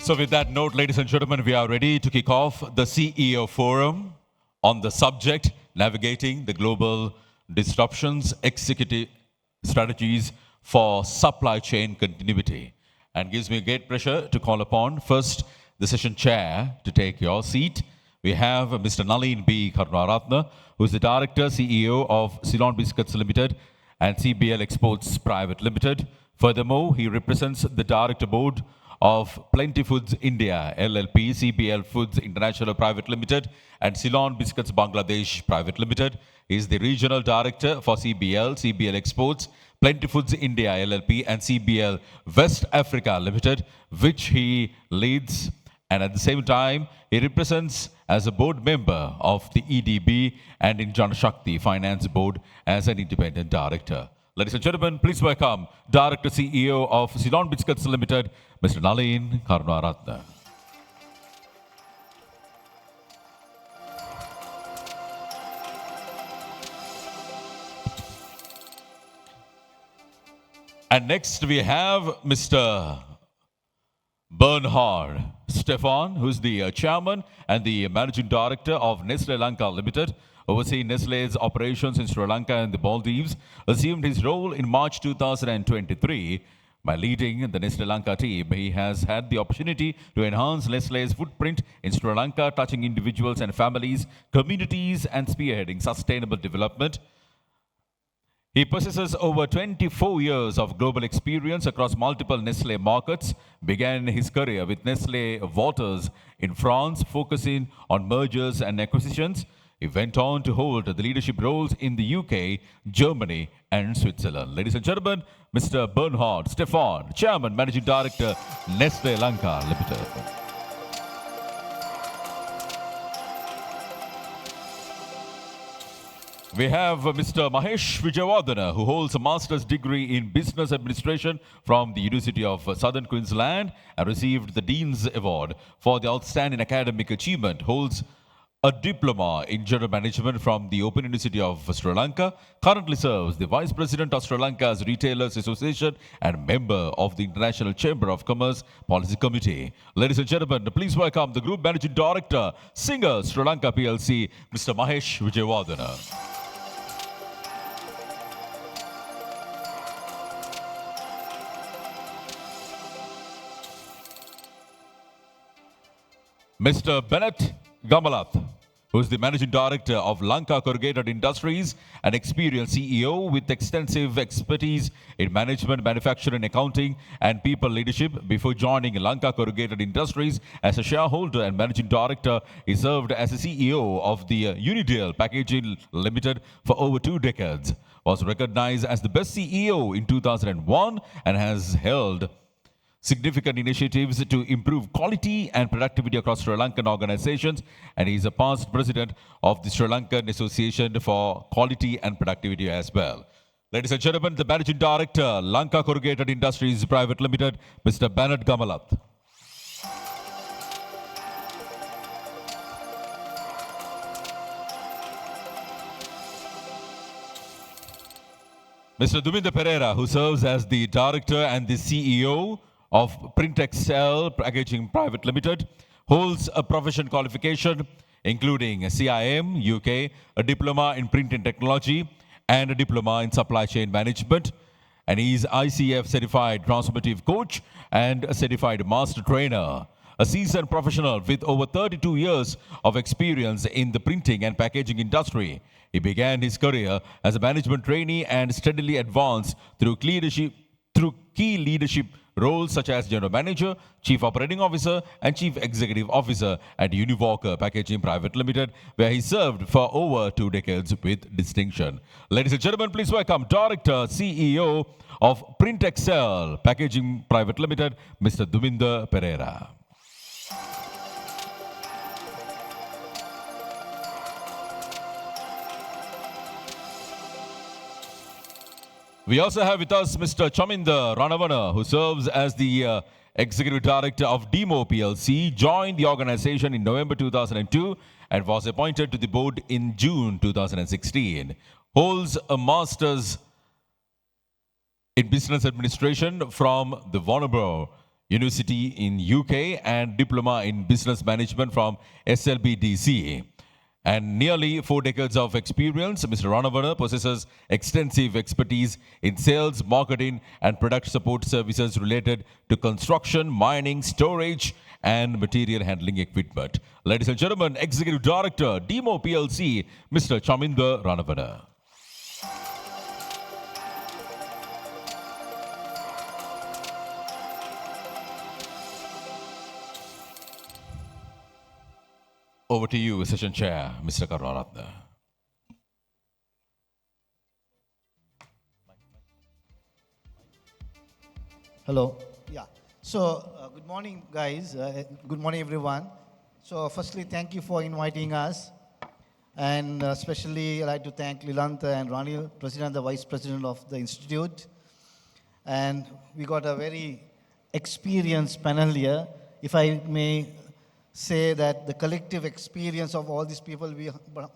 So with that note, ladies and gentlemen, we are ready to kick off the CEO Forum on the subject, Navigating the Global Disruptions, Executive Strategies for Supply Chain Continuity. And gives me great pleasure to call upon first the session chair to take your seat. We have Mr. Nalin Karunaratne, who is the Director, CEO of Ceylon Biscuits Limited and CBL Exports Private Limited. Furthermore, he represents the Director Board of Plenty Foods India LLP, CBL Foods International Private Limited, and Ceylon Biscuits Bangladesh Private Limited. He is the Regional Director for CBL Exports, Plenty Foods India LLP, and CBL West Africa Limited, which he leads. And at the same time, he represents as a board member of the EDB and in Jan Shakti Finance Board as an independent director. Ladies and gentlemen, please welcome Director CEO of Ceylon Biscuits Limited, Mr. Nalin Karunaratne. And next we have Mr. Bernhard Stefan, who is the chairman and the managing director of Sri Lanka Limited, overseeing Nestlé's operations in Sri Lanka and the Maldives, assumed his role in March 2023. By leading the Sri Lanka team, he has had the opportunity to enhance Nestlé's footprint in Sri Lanka, touching individuals and families, communities, and spearheading sustainable development. He possesses over 24 years of global experience across multiple Nestlé markets, began his career with Nestlé Waters in France, focusing on mergers and acquisitions. He went on to hold the leadership roles in the UK, Germany, and Switzerland. Ladies and gentlemen, Mr. Bernhard Stefan, Chairman, Managing Director, Sri Lanka Limited. We have Mr. Mahesh Vijayawardena, who holds a master's degree in business administration from the University of Southern Queensland and received the Dean's Award for the outstanding academic achievement, holds a diploma in general management from the Open University of Sri Lanka, currently serves the Vice President of Sri Lanka's Retailers Association and member of the International Chamber of Commerce Policy Committee. Ladies and gentlemen, please welcome the Group Managing Director, Singer Sri Lanka PLC, Mr. Mahesh Vijayawardena. Mr. Bennett Gamalath, who is the Managing Director of Lanka Corrugated Industries, an experienced CEO with extensive expertise in management, manufacturing, accounting, and people leadership. Before joining Lanka Corrugated Industries as a shareholder and Managing Director, he served as a CEO of the Unidale Packaging Limited for over 2 decades, was recognized as the best CEO in 2001, and has held significant initiatives to improve quality and productivity across Sri Lankan organizations, and he is a past president of the Sri Lankan Association for Quality and Productivity as well. Ladies and gentlemen, the Managing Director, Lanka Corrugated Industries Private Limited, Mr. Bennett Gamalath. Mr. Duminda Pereira, who serves as the Director and the CEO of Print Excel Packaging Private Limited, holds a professional qualification including a CIM UK, a diploma in printing technology, and a diploma in supply chain management. And he is ICF certified transformative coach and a certified master trainer. A seasoned professional with over 32 years of experience in the printing and packaging industry. He began his career as a management trainee and steadily advanced through key leadership roles such as General Manager, Chief Operating Officer, and Chief Executive Officer at Uniwalker Packaging Private Limited, where he served for over 2 decades with distinction. Ladies and gentlemen, please welcome Director, CEO of Print Excel Packaging Private Limited, Mr. Duminda Pereira. We also have with us Mr. Chaminda Ranavana, who serves as the Executive Director of Demo PLC, joined the organization in November 2002 and was appointed to the board in June 2016. Holds a master's in business administration from the Warnbro University in UK and Diploma in Business Management from SLBDC. And nearly 4 decades of experience, Mr. Ranavana possesses extensive expertise in sales, marketing, and product support services related to construction, mining, storage, and material handling equipment. Ladies and gentlemen, Executive Director, DMO PLC, Mr. Chaminda Ranavana. Over to you, Session Chair, Mr. Karunaratne. Hello. Yeah. So, good morning, guys. Good morning, everyone. So, firstly, thank you for inviting us. And especially, I'd like to thank Lilantha and Ranil, President and the Vice President of the Institute. And we got a very experienced panel here. If I may say that the collective experience of all these people, we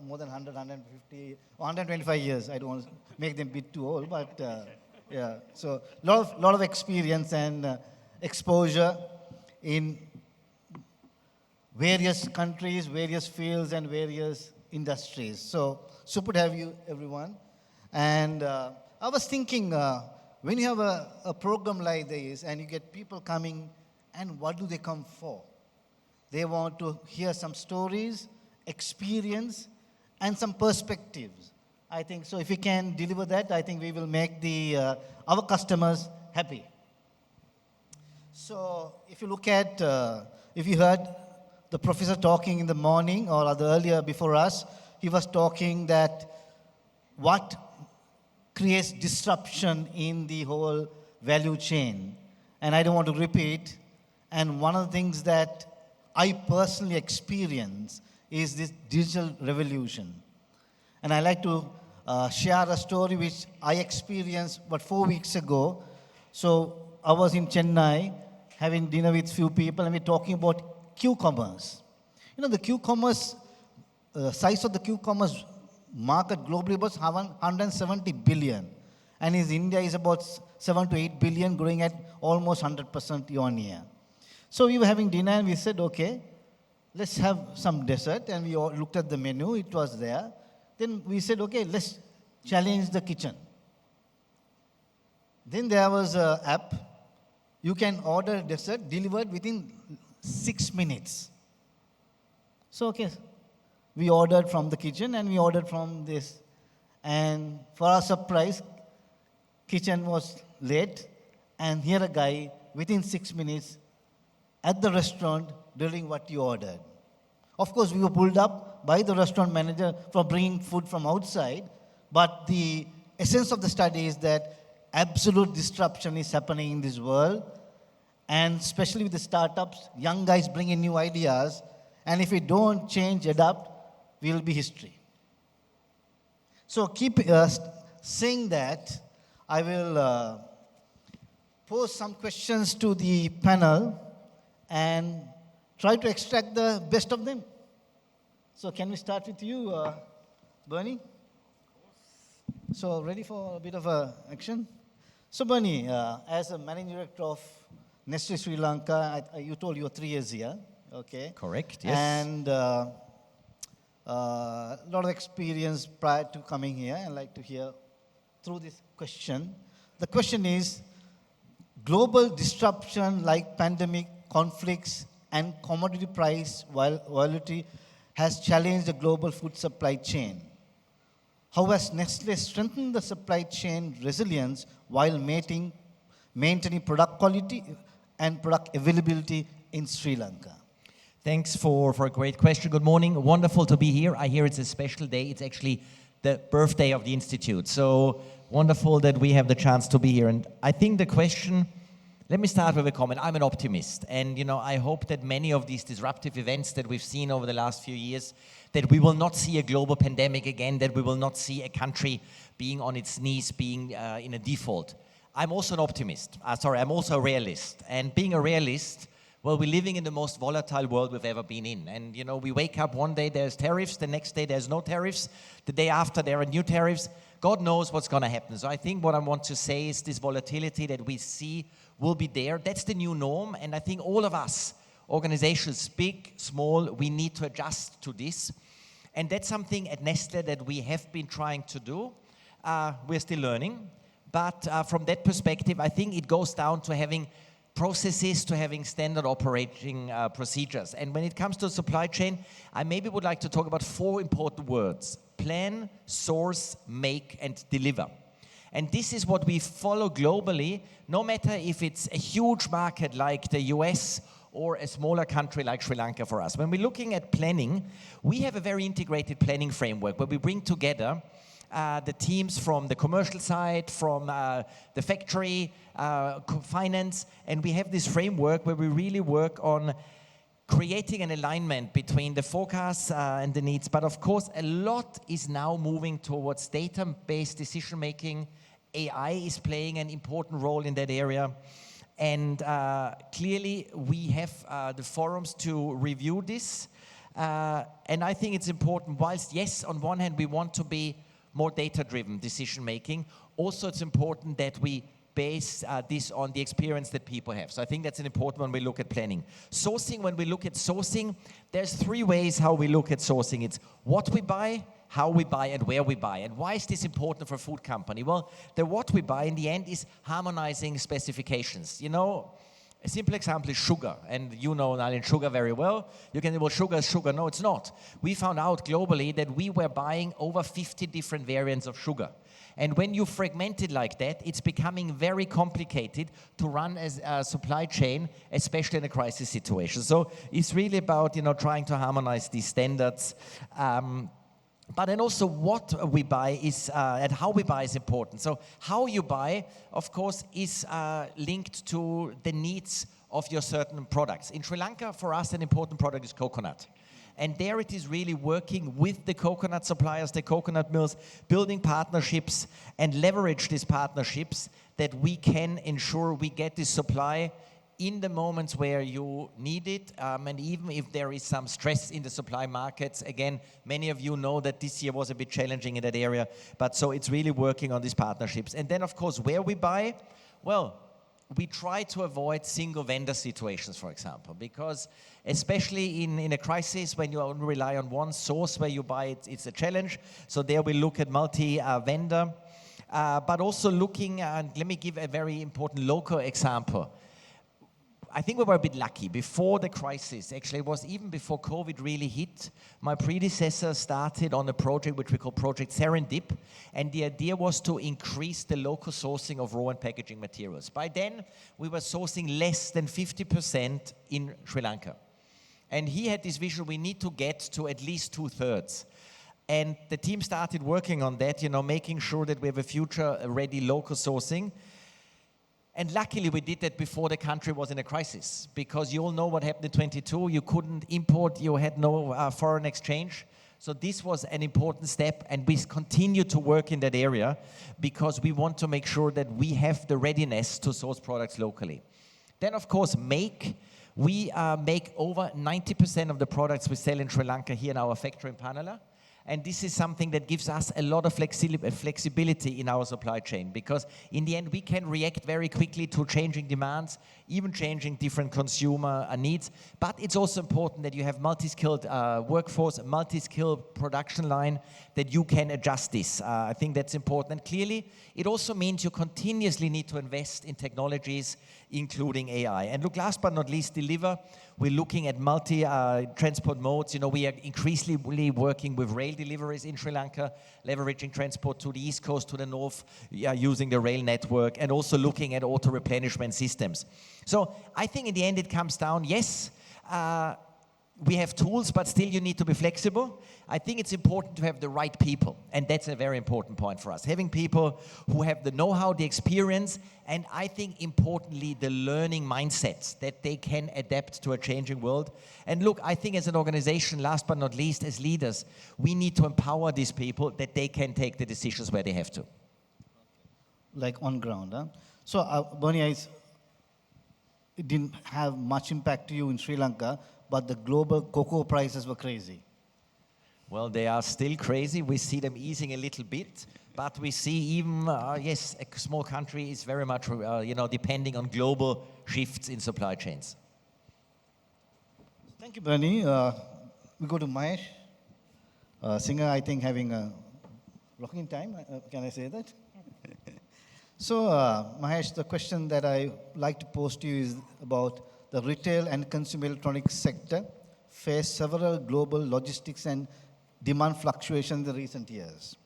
more than 100, 150, 125 years. I don't want to make them a bit too old, but yeah. So lot of experience and exposure in various countries, various fields, and various industries. So super to have you, everyone. And I was thinking, when you have a program like this, and you get people coming, and what do they come for? They want to hear some stories, experience, and some perspectives. I think so. If we can deliver that, I think we will make our customers happy. So, if you look at, if you heard the professor talking in the morning or earlier before us, he was talking that what creates disruption in the whole value chain. And I don't want to repeat. And one of the things that I personally experience is this digital revolution. And I like to share a story which I experienced about 4 weeks ago. So I was in Chennai having dinner with few people, and we're talking about Q-commerce. You know, the Q-commerce, size of the Q-commerce market globally was 170 billion. And in India is about 7 to 8 billion, growing at almost 100% year on year. So we were having dinner and we said, okay, let's have some dessert. And we all looked at the menu, it was there. Then we said, okay, let's challenge the kitchen. Then there was an app. You can order dessert delivered within 6 minutes. So, okay, we ordered from the kitchen and we ordered from this. And for our surprise, kitchen was late. And here a guy, within 6 minutes, at the restaurant delivering what you ordered. Of course, we were pulled up by the restaurant manager for bringing food from outside, but the essence of the study is that absolute disruption is happening in this world, and especially with the startups, young guys bring in new ideas, and if we don't change, adapt, we'll be history. So keep saying that, I will pose some questions to the panel and try to extract the best of them. So can we start with you, Bernie? So ready for a bit of action? So Bernie, as a managing director of Nestle Sri Lanka, you told you were 3 years here, okay? Correct, yes. And a lot of experience prior to coming here. I'd like to hear through this question. The question is, global disruption like pandemic, conflicts, and commodity price volatility has challenged the global food supply chain. How has Nestle strengthened the supply chain resilience while maintaining product quality and product availability in Sri Lanka? Thanks for a great question. Good morning. Wonderful to be here. I hear it's a special day. It's actually the birthday of the Institute. So wonderful that we have the chance to be here. And I think the question, let me start with a comment. I'm an optimist. And, you know, I hope that many of these disruptive events that we've seen over the last few years, that we will not see a global pandemic again, that we will not see a country being on its knees, being in a default. I'm also an optimist. I'm also a realist. And being a realist, Well, we're living in the most volatile world we've ever been in. And, you know, we wake up one day, there's tariffs, the next day there's no tariffs, the day after there are new tariffs. God knows what's going to happen. So I think what I want to say is this volatility that we see will be there. That's the new norm. And I think all of us, organizations, big, small, we need to adjust to this. And that's something at Nestle that we have been trying to do. We're still learning. But from that perspective, I think it goes down to having processes, to having standard operating procedures. And when it comes to supply chain, I maybe would like to talk about 4 important words: plan, source, make, and deliver. And this is what we follow globally, no matter if it's a huge market like the US or a smaller country like Sri Lanka for us. When we're looking at planning, we have a very integrated planning framework where we bring together the teams from the commercial side, from the factory, finance, and we have this framework where we really work on creating an alignment between the forecasts and the needs. But of course, a lot is now moving towards data-based decision-making. AI is playing an important role in that area. And clearly, we have the forums to review this. And I think it's important, whilst, yes, on one hand, we want to be more data-driven decision-making, also it's important that we base this on the experience that people have. So I think that's an important when we look at planning. Sourcing, when we look at sourcing, there's 3 ways how we look at sourcing. It's what we buy, how we buy, and where we buy. And why is this important for a food company? Well, the what we buy in the end is harmonizing specifications. You know, a simple example is sugar, and you know, Nalin, sugar very well. You can say, well, sugar is sugar. No, it's not. We found out globally that we were buying over 50 different variants of sugar. And when you fragment it like that, it's becoming very complicated to run as a supply chain, especially in a crisis situation. So it's really about, you know, trying to harmonize these standards. But then also what we buy is, and how we buy is important. So how you buy, of course, is linked to the needs of your certain products. In Sri Lanka, for us, an important product is coconut. And there it is really working with the coconut suppliers, the coconut mills, building partnerships and leverage these partnerships that we can ensure we get this supply in the moments where you need it, and even if there is some stress in the supply markets. Again, many of you know that this year was a bit challenging in that area, but so it's really working on these partnerships. And then, of course, where we buy, well, we try to avoid single vendor situations, for example, because especially in a crisis, when you only rely on one source where you buy it, it's a challenge. So there we look at multi-vendor, but also looking, and let me give a very important local example. I think we were a bit lucky. Before the crisis, actually it was even before COVID really hit, my predecessor started on a project which we call Project Serendip, and the idea was to increase the local sourcing of raw and packaging materials. By then, we were sourcing less than 50% in Sri Lanka. And he had this vision, we need to get to at least 2/3. And the team started working on that, you know, making sure that we have a future-ready local sourcing. And luckily we did that before the country was in a crisis, because you all know what happened in 22. You couldn't import, you had no foreign exchange. So this was an important step, and we continue to work in that area because we want to make sure that we have the readiness to source products locally. Then, of course, we make over 90% of the products we sell in Sri Lanka here in our factory in Panala. And this is something that gives us a lot of flexibility in our supply chain, because in the end we can react very quickly to changing demands, even changing different consumer needs. But it's also important that you have multi-skilled workforce, multi-skilled production line, that you can adjust this. I think that's important. And clearly, it also means you continuously need to invest in technologies, including AI. And look, last but not least, deliver. We're looking at multi-transport modes. You know, we are increasingly working with rail deliveries in Sri Lanka, leveraging transport to the east coast, to the north, using the rail network, and also looking at auto-replenishment systems. So I think in the end it comes down, yes, we have tools, but still you need to be flexible. I think it's important to have the right people, and that's a very important point for us. Having people who have the know-how, the experience, and I think importantly the learning mindsets that they can adapt to a changing world. And look, I think as an organization, last but not least, as leaders, we need to empower these people that they can take the decisions where they have to. Like on ground, huh? So, Bernie, it didn't have much impact to you in Sri Lanka, but the global cocoa prices were crazy. Well, they are still crazy. We see them easing a little bit, but we see even, yes, a small country is very much, depending on global shifts in supply chains. Thank you, Bernie. We go to Mahesh, singer, I think, having a rocking time. Can I say that? So, Mahesh, the question that I like to pose to you is about the retail and consumer electronics sector faced several global logistics and demand fluctuations in the recent years.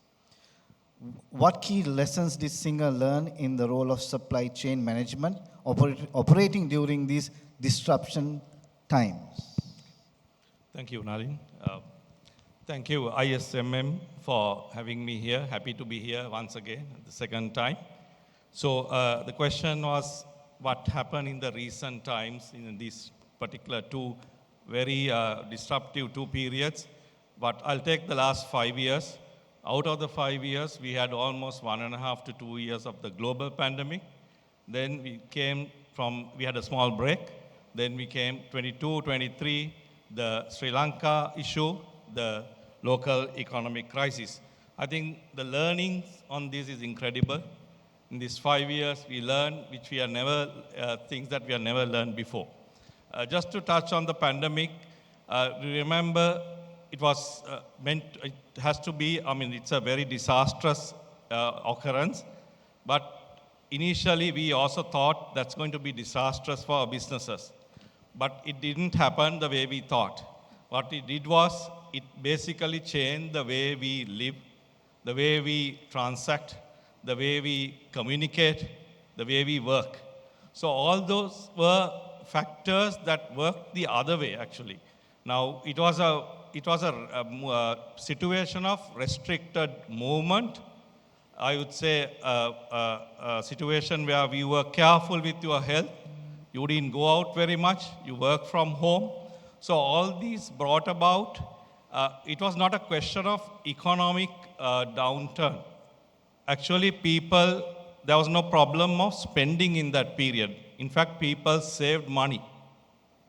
What key lessons did Singer learn in the role of supply chain management operating during these disruption times? Thank you, Nalin. Thank you, ISMM, for having me here. Happy to be here once again, the second time. So the question was, what happened in the recent times in these particular two very disruptive two periods? But I'll take the last 5 years. Out of the 5 years, we had almost 1.5 to 2 years of the global pandemic. Then we had a small break. Then we came 22, 23, the Sri Lanka issue, the local economic crisis. I think the learnings on this is incredible. In these 5 years, we learned which we have never, things that we have never learned before. Just to touch on the pandemic, remember it was it has to be, it's a very disastrous occurrence, but initially we also thought that's going to be disastrous for our businesses. But it didn't happen the way we thought. What it did was, it basically changed the way we live, the way we transact, the way we communicate, the way we work. So all those were factors that worked the other way, actually. Now, it was a situation of restricted movement. I would say a situation where we were careful with your health. You didn't go out very much. You work from home. So all these brought about, it was not a question of economic downturn. Actually, there was no problem of spending in that period. In fact, people saved money.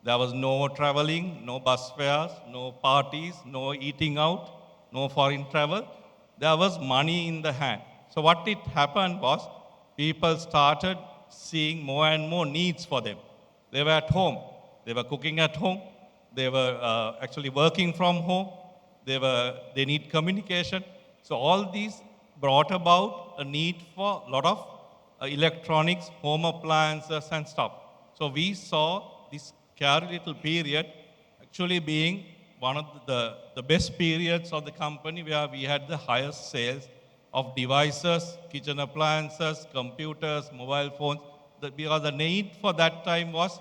There was no traveling, no bus fares, no parties, no eating out, no foreign travel. There was money in the hand. So what it happened was, people started seeing more and more needs for them. They were at home. They were cooking at home. They were actually working from home. They need communication. So all these brought about a need for a lot of electronics, home appliances and stuff. So we saw this carry little period actually being one of the best periods of the company, where we had the highest sales of devices, kitchen appliances, computers, mobile phones. Because the need for that time was,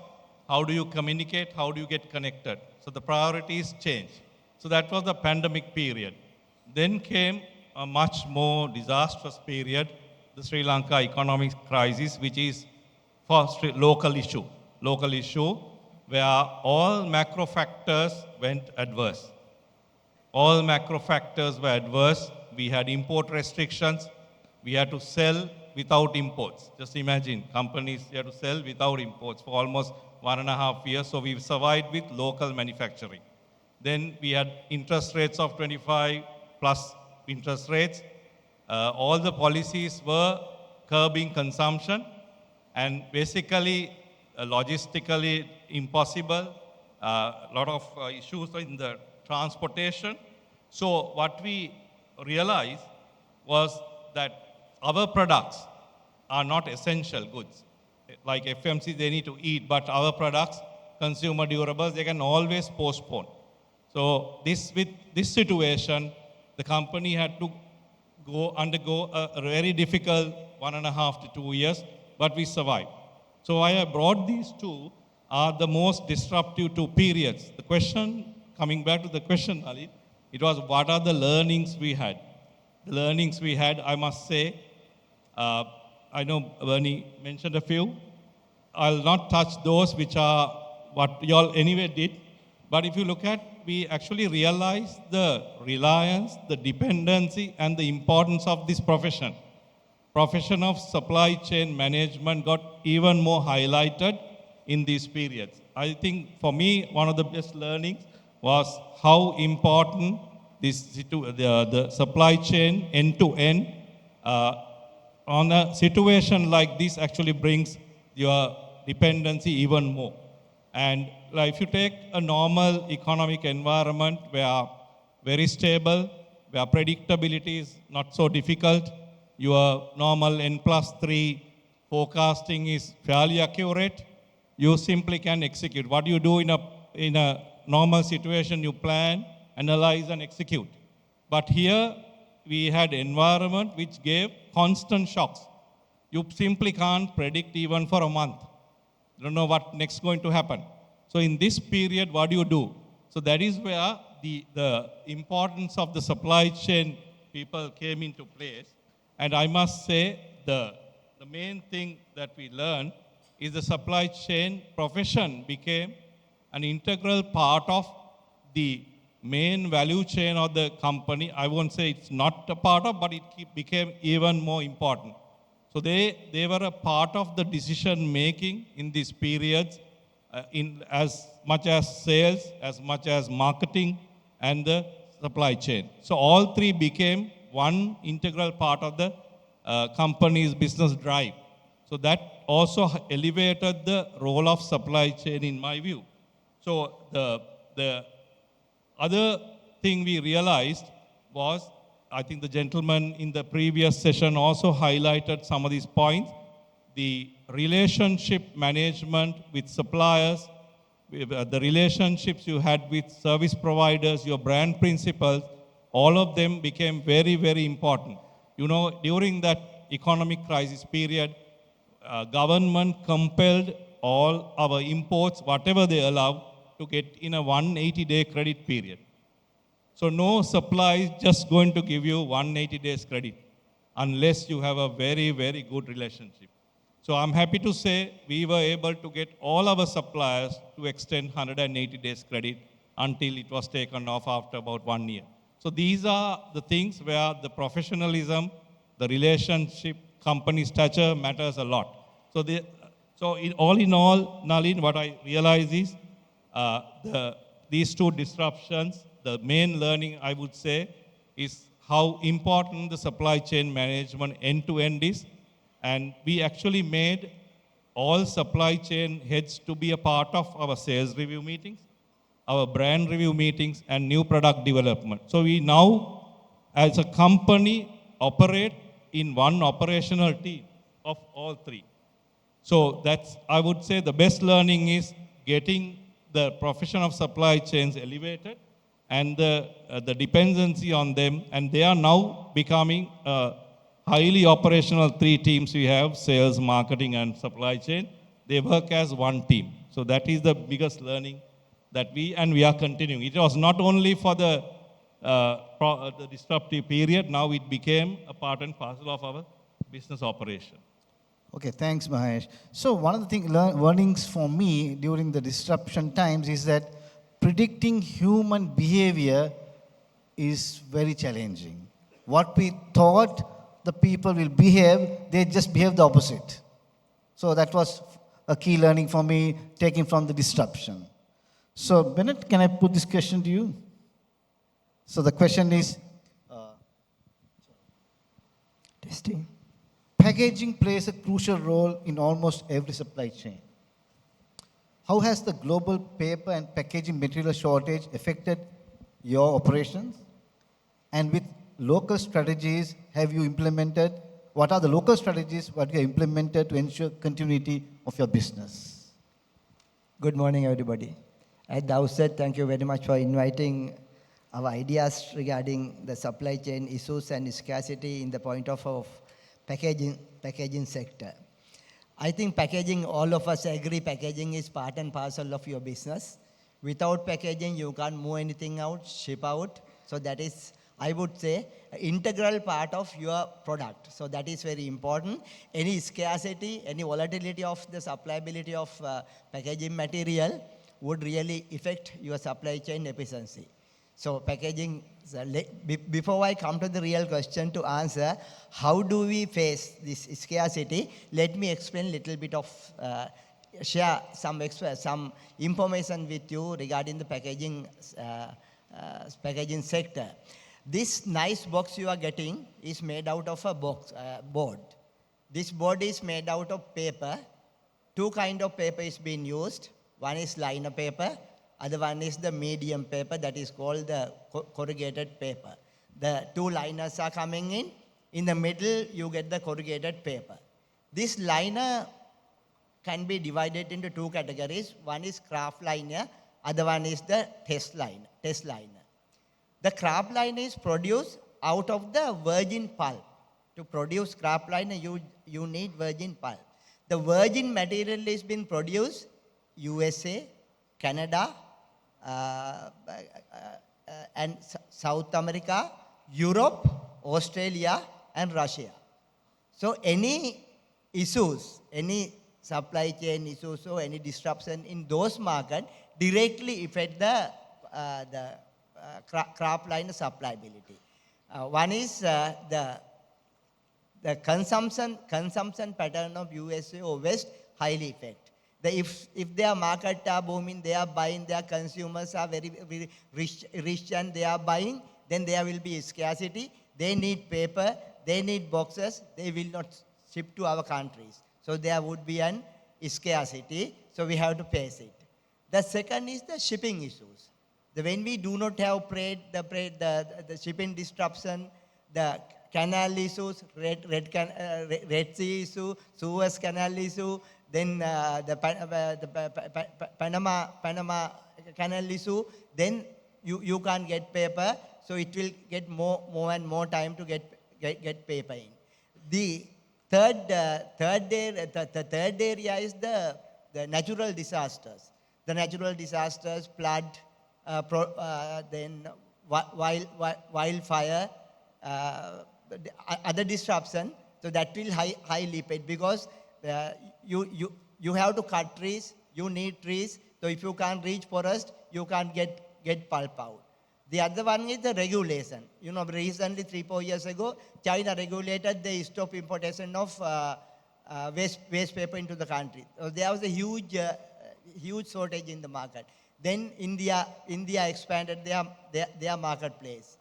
how do you communicate, how do you get connected? So the priorities changed. So that was the pandemic period. Then came a much more disastrous period, the Sri Lanka economic crisis, which is for local issue where all macro factors went adverse. All macro factors were adverse. We had import restrictions. We had to sell without imports. Just imagine, companies had to sell without imports for almost 1.5 years. So we survived with local manufacturing. Then we had interest rates of 25 plus interest rates. All the policies were curbing consumption and basically logistically impossible. A lot of issues in the transportation. So what we realized was that our products are not essential goods. Like FMC, they need to eat, but our products, consumer durables, they can always postpone. So with this situation, the company had to undergo a very difficult 1.5 to 2 years, but we survived. So why I brought these two are the most disruptive two periods. The question, coming back to the question, Nalin, it was what are the learnings we had? The learnings we had, I must say, I know Bernie mentioned a few. I'll not touch those which are what you all anyway did. But if you look at, we actually realized the reliance, the dependency, and the importance of this profession. Profession of supply chain management got even more highlighted in these periods. I think for me, one of the best learnings was how important the supply chain end to end on a situation like this actually brings your dependency even more. And like if you take a normal economic environment where very stable, where predictability is not so difficult, your normal N+3 forecasting is fairly accurate, you simply can execute. What you do in a normal situation, you plan, analyze, and execute. But here, we had environment which gave constant shocks. You simply can't predict even for a month. You don't know what next going to happen. So in this period, what do you do? So that is where the importance of the supply chain people came into place. And I must say, the main thing that we learned is the supply chain profession became an integral part of the main value chain of the company. I won't say it's not a part of, but it became even more important. So they were a part of the decision making in these periods, in as much as sales, as much as marketing, and the supply chain. So all three became one integral part of the company's business drive. So that also elevated the role of supply chain in my view. So the other thing we realized was, I think the gentleman in the previous session also highlighted some of these points, the relationship management with suppliers, the relationships you had with service providers, your brand principles, all of them became very, very important. You know, during that economic crisis period, government compelled all our imports, whatever they allowed, to get in a 180-day credit period. So no supply is just going to give you 180 days credit unless you have a very, very good relationship. So I'm happy to say we were able to get all our suppliers to extend 180 days credit until it was taken off after about 1 year. So these are the things where the professionalism, the relationship, company stature matters a lot. So in all, Nalin, what I realize is these two disruptions, the main learning I would say is how important the supply chain management end-to-end is. And we actually made all supply chain heads to be a part of our sales review meetings, our brand review meetings, and new product development. So we now, as a company, operate in one operational team of all three. So that's, I would say, the best learning is getting the profession of supply chains elevated and the dependency on them. And they are now becoming highly operational three teams we have, sales, marketing, and supply chain. They work as one team. So that is the biggest learning that we are continuing. It was not only for the disruptive period, now it became a part and parcel of our business operation. Okay, thanks, Mahesh. So one of the learnings for me during the disruption times is that predicting human behavior is very challenging. What we thought the people will behave, they just behave the opposite. So that was a key learning for me, taking from the disruption. So Bennett, can I put this question to you? So the question is, Testing. packaging plays a crucial role in almost every supply chain. How has the global paper and packaging material shortage affected your operations? And with local strategies have you implemented? What are the local strategies what you have implemented to ensure continuity of your business? Good morning, everybody. At the outset, thank you very much for inviting our ideas regarding the supply chain issues and scarcity in the point of packaging sector. I think packaging, all of us agree packaging is part and parcel of your business. Without packaging, you can't move anything out, ship out. So that is, I would say, an integral part of your product. So that is very important. Any scarcity, any volatility of the supplyability of packaging material would really affect your supply chain efficiency. So packaging, before I come to the real question to answer, how do we face this scarcity? Let me explain a little bit of share some information with you regarding the packaging sector. This nice box you are getting is made out of a board. This board is made out of paper. Two kind of paper is being used. One is liner paper, other one is the medium paper that is called the corrugated paper. The two liners are coming in. In the middle, you get the corrugated paper. This liner can be divided into two categories. One is kraft liner, other one is the test liner. The kraft liner is produced out of the virgin pulp. To produce kraft liner, you need virgin pulp. The virgin material is being produced USA, Canada, and South America, Europe, Australia, and Russia. So any issues, any supply chain issues or any disruption in those markets directly affect the kraft liner supplyability. One is the consumption pattern of USA or West highly affect. If their market are booming, they are buying, their consumers are very, very rich and they are buying, then there will be scarcity. They need paper, they need boxes, they will not ship to our countries. So there would be an scarcity, so we have to face it. The second is the shipping issues. When we do not have the shipping disruption, the canal issues, Red Sea issue, Suez Canal issue, then the Panama Canal issue, then you can't get paper, so it will get more and more time to get paper in. The third area is the natural disasters. The natural disasters, flood, then wildfire, other disruption. So that will highly affect because you have to cut trees. You need trees. So if you can't reach forest, you can't get pulp out. The other one is the regulation. You know, recently 3-4 years ago, China regulated the stop importation of waste paper into the country. So there was a huge shortage in the market. Then India expanded their marketplace.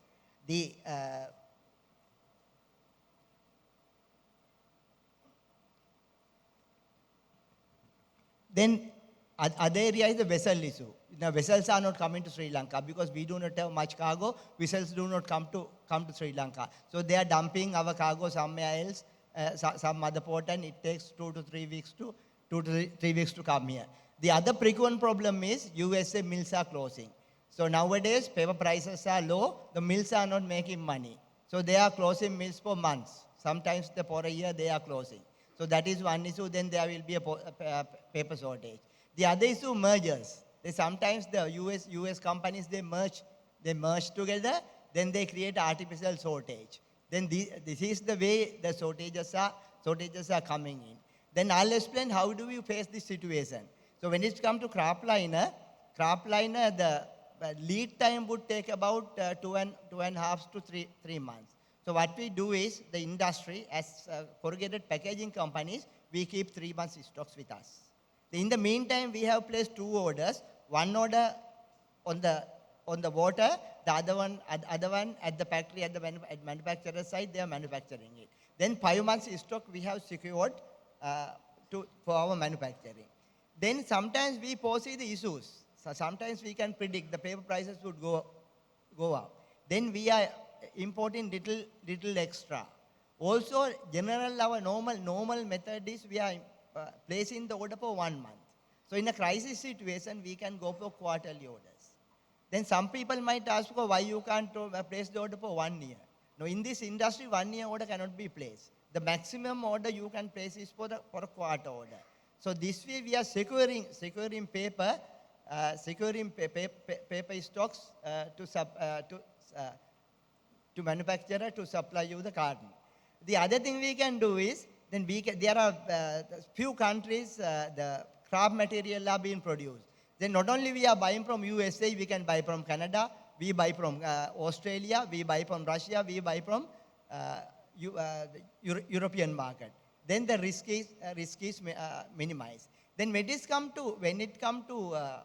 Then other area is the vessel issue. Now vessels are not coming to Sri Lanka because we do not have much cargo. Vessels do not come to Sri Lanka. So they are dumping our cargo somewhere else, some other port, and it takes 2 to 3 weeks to come here. The other frequent problem is USA mills are closing. So nowadays paper prices are low. The mills are not making money. So they are closing mills for months. Sometimes for a year they are closing. So that is one issue. Then there will be a paper shortage. The other issue, mergers. Sometimes the US companies, they merge together, then they create artificial shortage. Then this is the way the shortages are coming in. Then I'll explain how do we face this situation. So when it comes to kraft liner, the lead time would take about 2.5 to 3 months. So what we do is the industry, as corrugated packaging companies, we keep 3 months stocks with us. In the meantime, we have placed 2 orders. One order on the water, the other one at the factory, at manufacturer side, they are manufacturing it. Then 5 months stock we have secured for our manufacturing. Then sometimes we foresee the issues. So sometimes we can predict the paper prices would go up. Then we are importing little extra. Also, general our normal method is we are placing the order for 1 month. So in a crisis situation, we can go for quarterly orders. Then some people might ask, why you can't place the order for 1 year? No, in this industry, 1 year order cannot be placed. The maximum order you can place is for a quarter order. So this way we are securing paper stocks to manufacturer to supply you the carton. The other thing we can do is, then there are few countries, the kraft material are being produced. Then not only we are buying from USA, we can buy from Canada, we buy from Australia, we buy from Russia, we buy from European market. Then the risk is minimized. Then when it come to the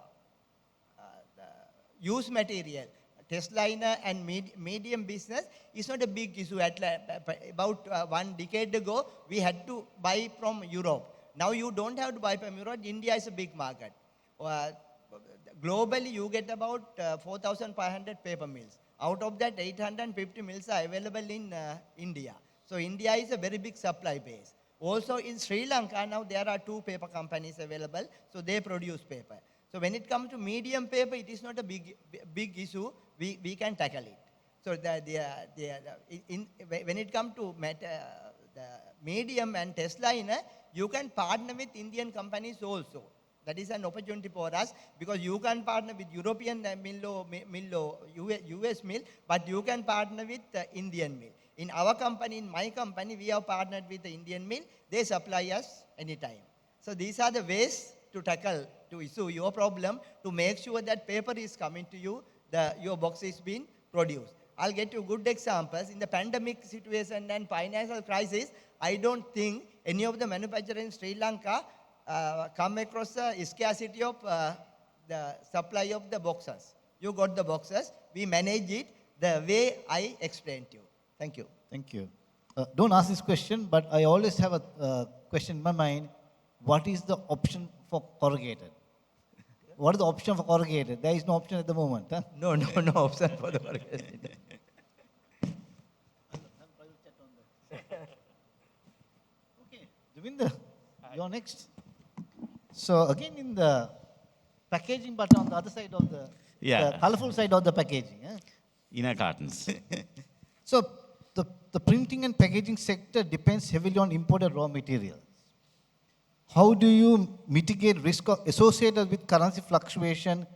used material, testliner and medium business is not a big issue. About 1 decade ago, we had to buy from Europe. Now you don't have to buy from Europe. India is a big market. Globally, you get about 4,500 paper mills. Out of that, 850 mills are available in India. So India is a very big supply base. Also in Sri Lanka, now there are 2 paper companies available, so they produce paper. So when it comes to medium paper, it is not a big issue. We can tackle it. So when it comes to the medium and testliner, you can partner with Indian companies also. That is an opportunity for us because you can partner with European mill or US mill, but you can partner with Indian mill. In our company, in my company, we have partnered with the Indian mill. They supply us anytime. So these are the ways to tackle, to issue your problem, to make sure that paper is coming to you, your box is being produced. I'll get you good examples. In the pandemic situation and financial crisis, I don't think any of the manufacturers in Sri Lanka come across a scarcity of the supply of the boxes. You got the boxes. We manage it the way I explained to you. Thank you. Thank you. Don't ask this question, but I always have a question in my mind. What is the option for corrugated? What is the option for corrugated? There is no option at the moment. Huh? No option for the corrugated. Okay, Devinder, you're next. So again in the packaging, but on the other side of the colorful side of the packaging. Inner cartons. So the printing and packaging sector depends heavily on imported raw materials. How do you mitigate risk associated with currency fluctuation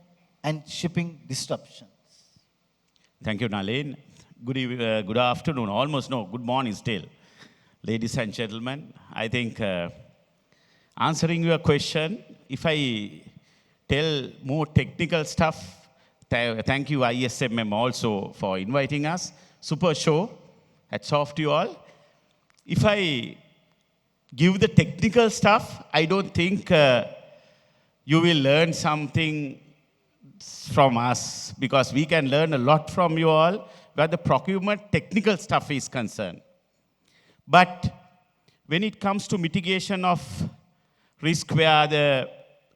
and shipping disruptions? Thank you, Nalin. Good afternoon. Almost no. Good morning still. Ladies and gentlemen, I think answering your question, if I tell more technical stuff, thank you ISMM also for inviting us. Super show. Hats off to you all. If I give the technical stuff, I don't think you will learn something from us because we can learn a lot from you all where the procurement technical stuff is concerned. But when it comes to mitigation of risk where the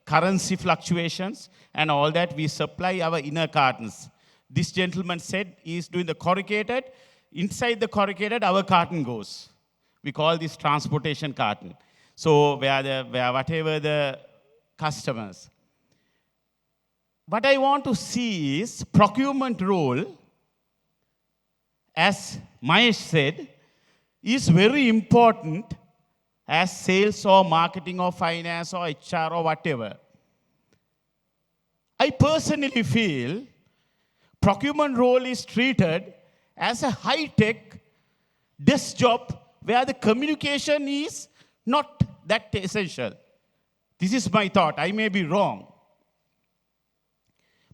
currency fluctuations and all that, we supply our inner cartons. This gentleman said he is doing the corrugated. Inside the corrugated, our carton goes. We call this transportation carton. So where whatever the customers. What I want to see is procurement role, as Mahesh said, is very important as sales or marketing or finance or HR or whatever. I personally feel procurement role is treated as a high-tech desk job where the communication is not that essential. This is my thought. I may be wrong.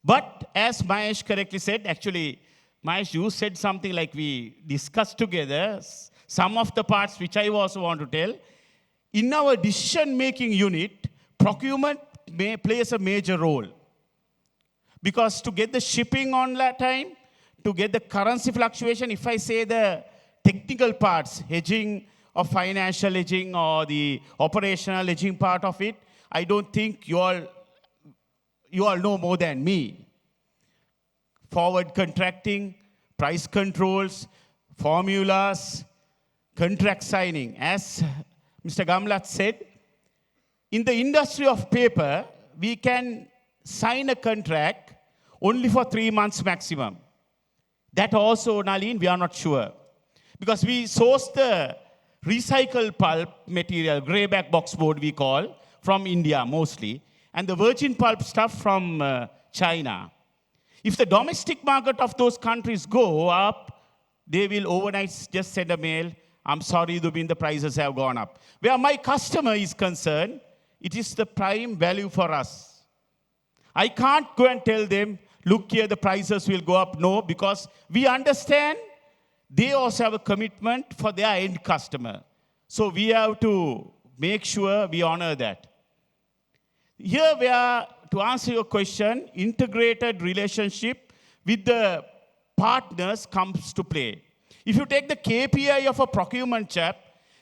But as Mahesh correctly said, actually, Mahesh, you said something like we discussed together, some of the parts which I also want to tell. In our decision-making unit, procurement plays a major role. Because to get the shipping on time, to get the currency fluctuation, if I say the technical parts, hedging or financial hedging or the operational hedging part of it, I don't think you all know more than me. Forward contracting, price controls, formulas, contract signing. As Mr. Gamlat said, in the industry of paper, we can sign a contract only for 3 months maximum. That also, Nalin, we are not sure. Because we source the recycled pulp material, greyback boxboard we call, from India mostly, and the virgin pulp stuff from China. If the domestic market of those countries go up, they will overnight just send a mail, I'm sorry, Dubin, the prices have gone up. Where my customer is concerned, it is the prime value for us. I can't go and tell them, look here, the prices will go up. No, because we understand they also have a commitment for their end customer. So we have to make sure we honor that. Here we are, to answer your question, integrated relationship with the partners comes to play. If you take the KPI of a procurement chap,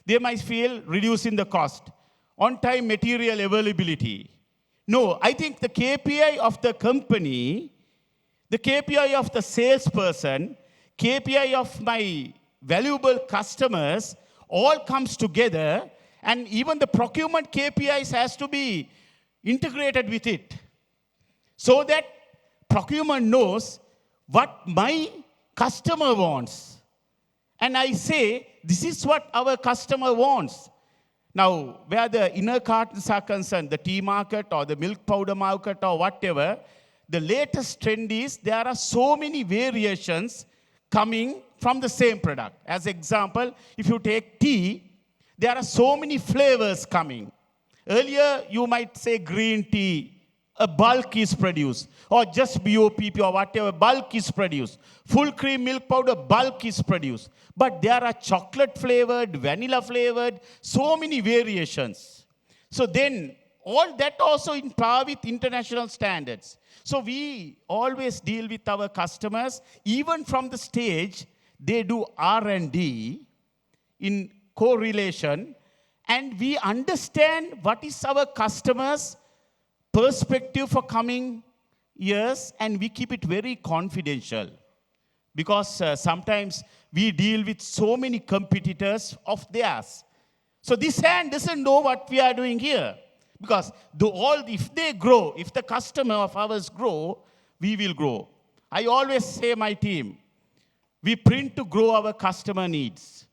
they might feel reducing the cost, on-time material availability. No, I think the KPI of the company, the KPI of the salesperson, KPI of my valuable customers, all comes together, and even the procurement KPIs has to be integrated with it, so that procurement knows what my customer wants. And I say, this is what our customer wants. Now, where the inner cartons are concerned, the tea market or the milk powder market or whatever, the latest trend is there are so many variations coming from the same product. As example, if you take tea, there are so many flavors coming. Earlier, you might say green tea, a bulk is produced, or just BOPP or whatever, bulk is produced. Full cream milk powder, bulk is produced. But there are chocolate flavored, vanilla flavored, so many variations. So then, all that also in par with international standards. So we always deal with our customers, even from the stage, they do R&D in correlation, and we understand what is our customers' perspective for coming years, and we keep it very confidential. Because sometimes we deal with so many competitors of theirs. So this hand doesn't know what we are doing here. Because if they grow, if the customer of ours grow, we will grow. I always say my team, we print to grow our customer needs.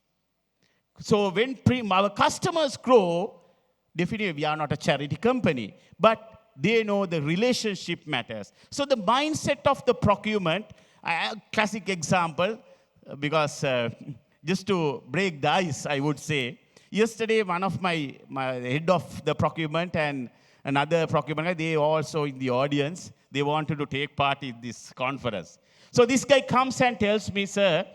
So when our customers grow, definitely we are not a charity company, but they know the relationship matters. So the mindset of the procurement, a classic example, because just to break the ice, I would say, yesterday one of my head of the procurement and another procurement guy, they also in the audience, they wanted to take part in this conference. So this guy comes and tells me, sir,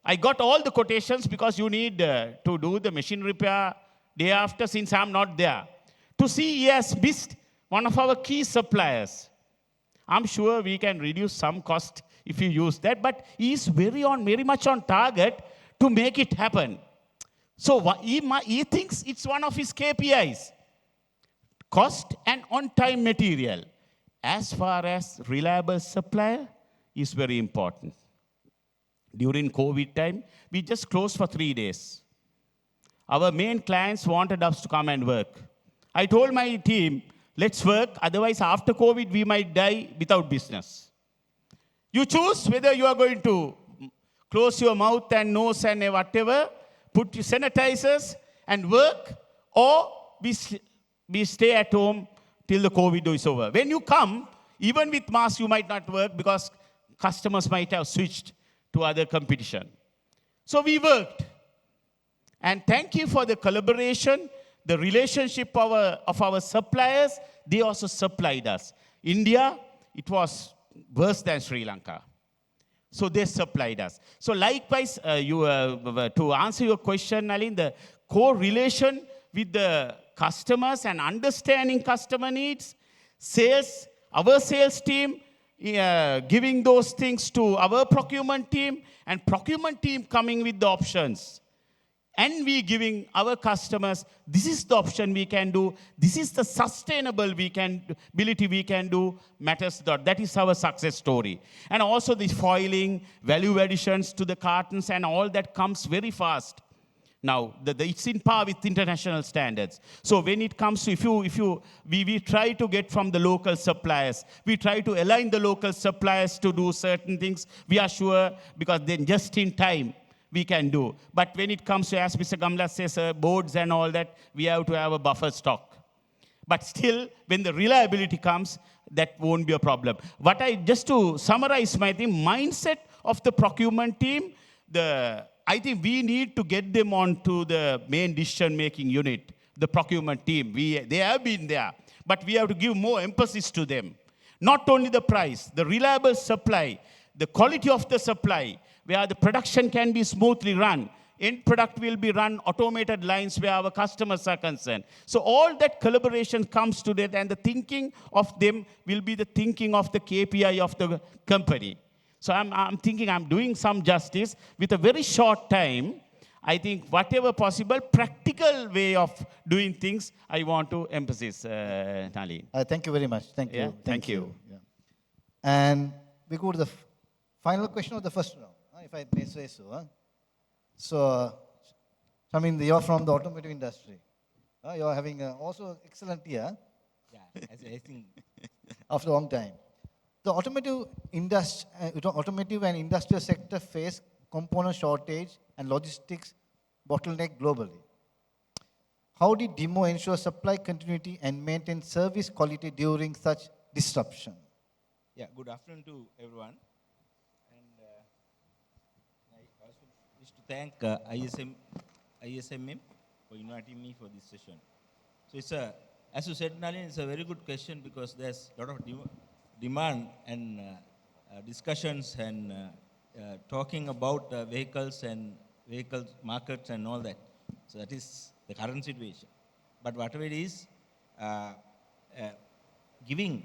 I got all the quotations because you need to do the machine repair day after since I'm not there. To see he has missed one of our key suppliers. I'm sure we can reduce some cost if you use that, but he's very much on target to make it happen. So he thinks it's one of his KPIs. Cost and on-time material. As far as reliable supplier is very important. During COVID time, we just closed for 3 days. Our main clients wanted us to come and work. I told my team, let's work, otherwise after COVID, we might die without business. You choose whether you are going to close your mouth and nose and whatever, put your sanitizers and work, or we stay at home till the COVID is over. When you come, even with mask, you might not work because customers might have switched to other competition. So we worked. And thank you for the collaboration, the relationship of our suppliers. They also supplied us. India, it was worse than Sri Lanka. So they supplied us. So likewise, to answer your question, Nalin, the correlation with the customers and understanding customer needs, sales, our sales team, giving those things to our procurement team, and procurement team coming with the options. And we giving our customers, this is the option we can do, this is the sustainability we can do, matters. That is our success story. And also the foiling, value additions to the cartons and all that comes very fast. Now, it's in par with international standards. So when it comes to, we try to get from the local suppliers. We try to align the local suppliers to do certain things. We are sure, because then just in time, we can do. But when it comes to, as Mr. Gamla says, boards and all that, we have to have a buffer stock. But still, when the reliability comes, that won't be a problem. Just to summarize my thing, mindset of the procurement team, I think we need to get them onto the main decision-making unit, the procurement team. They have been there, but we have to give more emphasis to them. Not only the price, the reliable supply, the quality of the supply, where the production can be smoothly run. end product will be run automated lines where our customers are concerned. So all that collaboration comes together, and the thinking of them will be the thinking of the KPI of the company. So I'm thinking I'm doing some justice with a very short time. I think whatever possible practical way of doing things, I want to emphasize, Nalin. Thank you very much. Thank you. Yeah, thank you. Yeah. And we go to the final question of the first round, if I may say so. So, Shamin, you're from the automotive industry. You're having also excellent year. Yeah, I think After a long time. The automotive and industrial sector face component shortage and logistics bottleneck globally. How did DEMO ensure supply continuity and maintain service quality during such disruption? yeah. Good afternoon to everyone, and I also wish to thank ISMM for inviting me for this session. So it's as you said, Nalin, it's a very good question because there's a lot of demand and discussions and talking about vehicles and vehicle markets and all that. So that is the current situation. But whatever it is, giving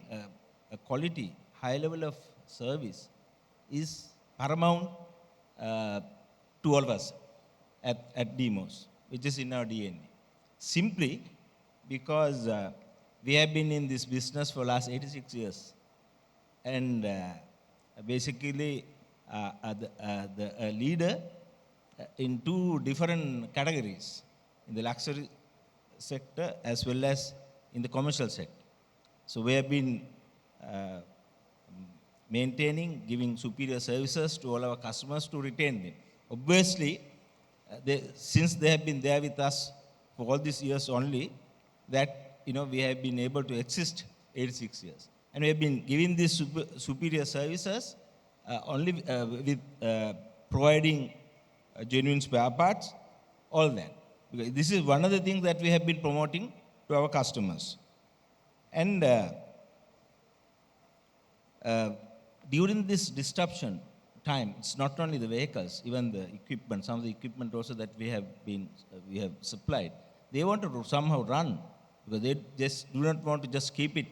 a quality, high level of service is paramount to all of us at DEMOS, which is in our DNA. Simply because we have been in this business for the last 86 years. And basically, the leader in two different categories, in the luxury sector as well as in the commercial sector. So we have been maintaining, giving superior services to all our customers to retain them. Obviously, since they have been there with us for all these years only, that we have been able to exist 86 years. And we have been giving these superior services only with providing genuine spare parts, all that. Because this is one of the things that we have been promoting to our customers. And during this disruption time, it's not only the vehicles, even the equipment, some of the equipment also that we have supplied, they want to somehow run, because they just do not want to just keep it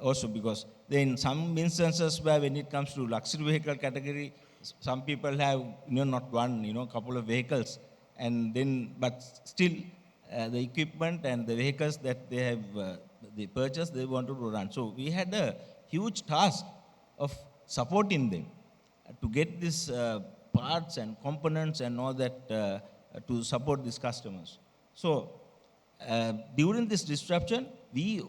also, because in some instances where when it comes to luxury vehicle category, some people have not one, couple of vehicles, and then but still the equipment and the vehicles that they have they purchased, they wanted to run. So we had a huge task of supporting them to get these parts and components and all that to support these customers. So during this disruption, we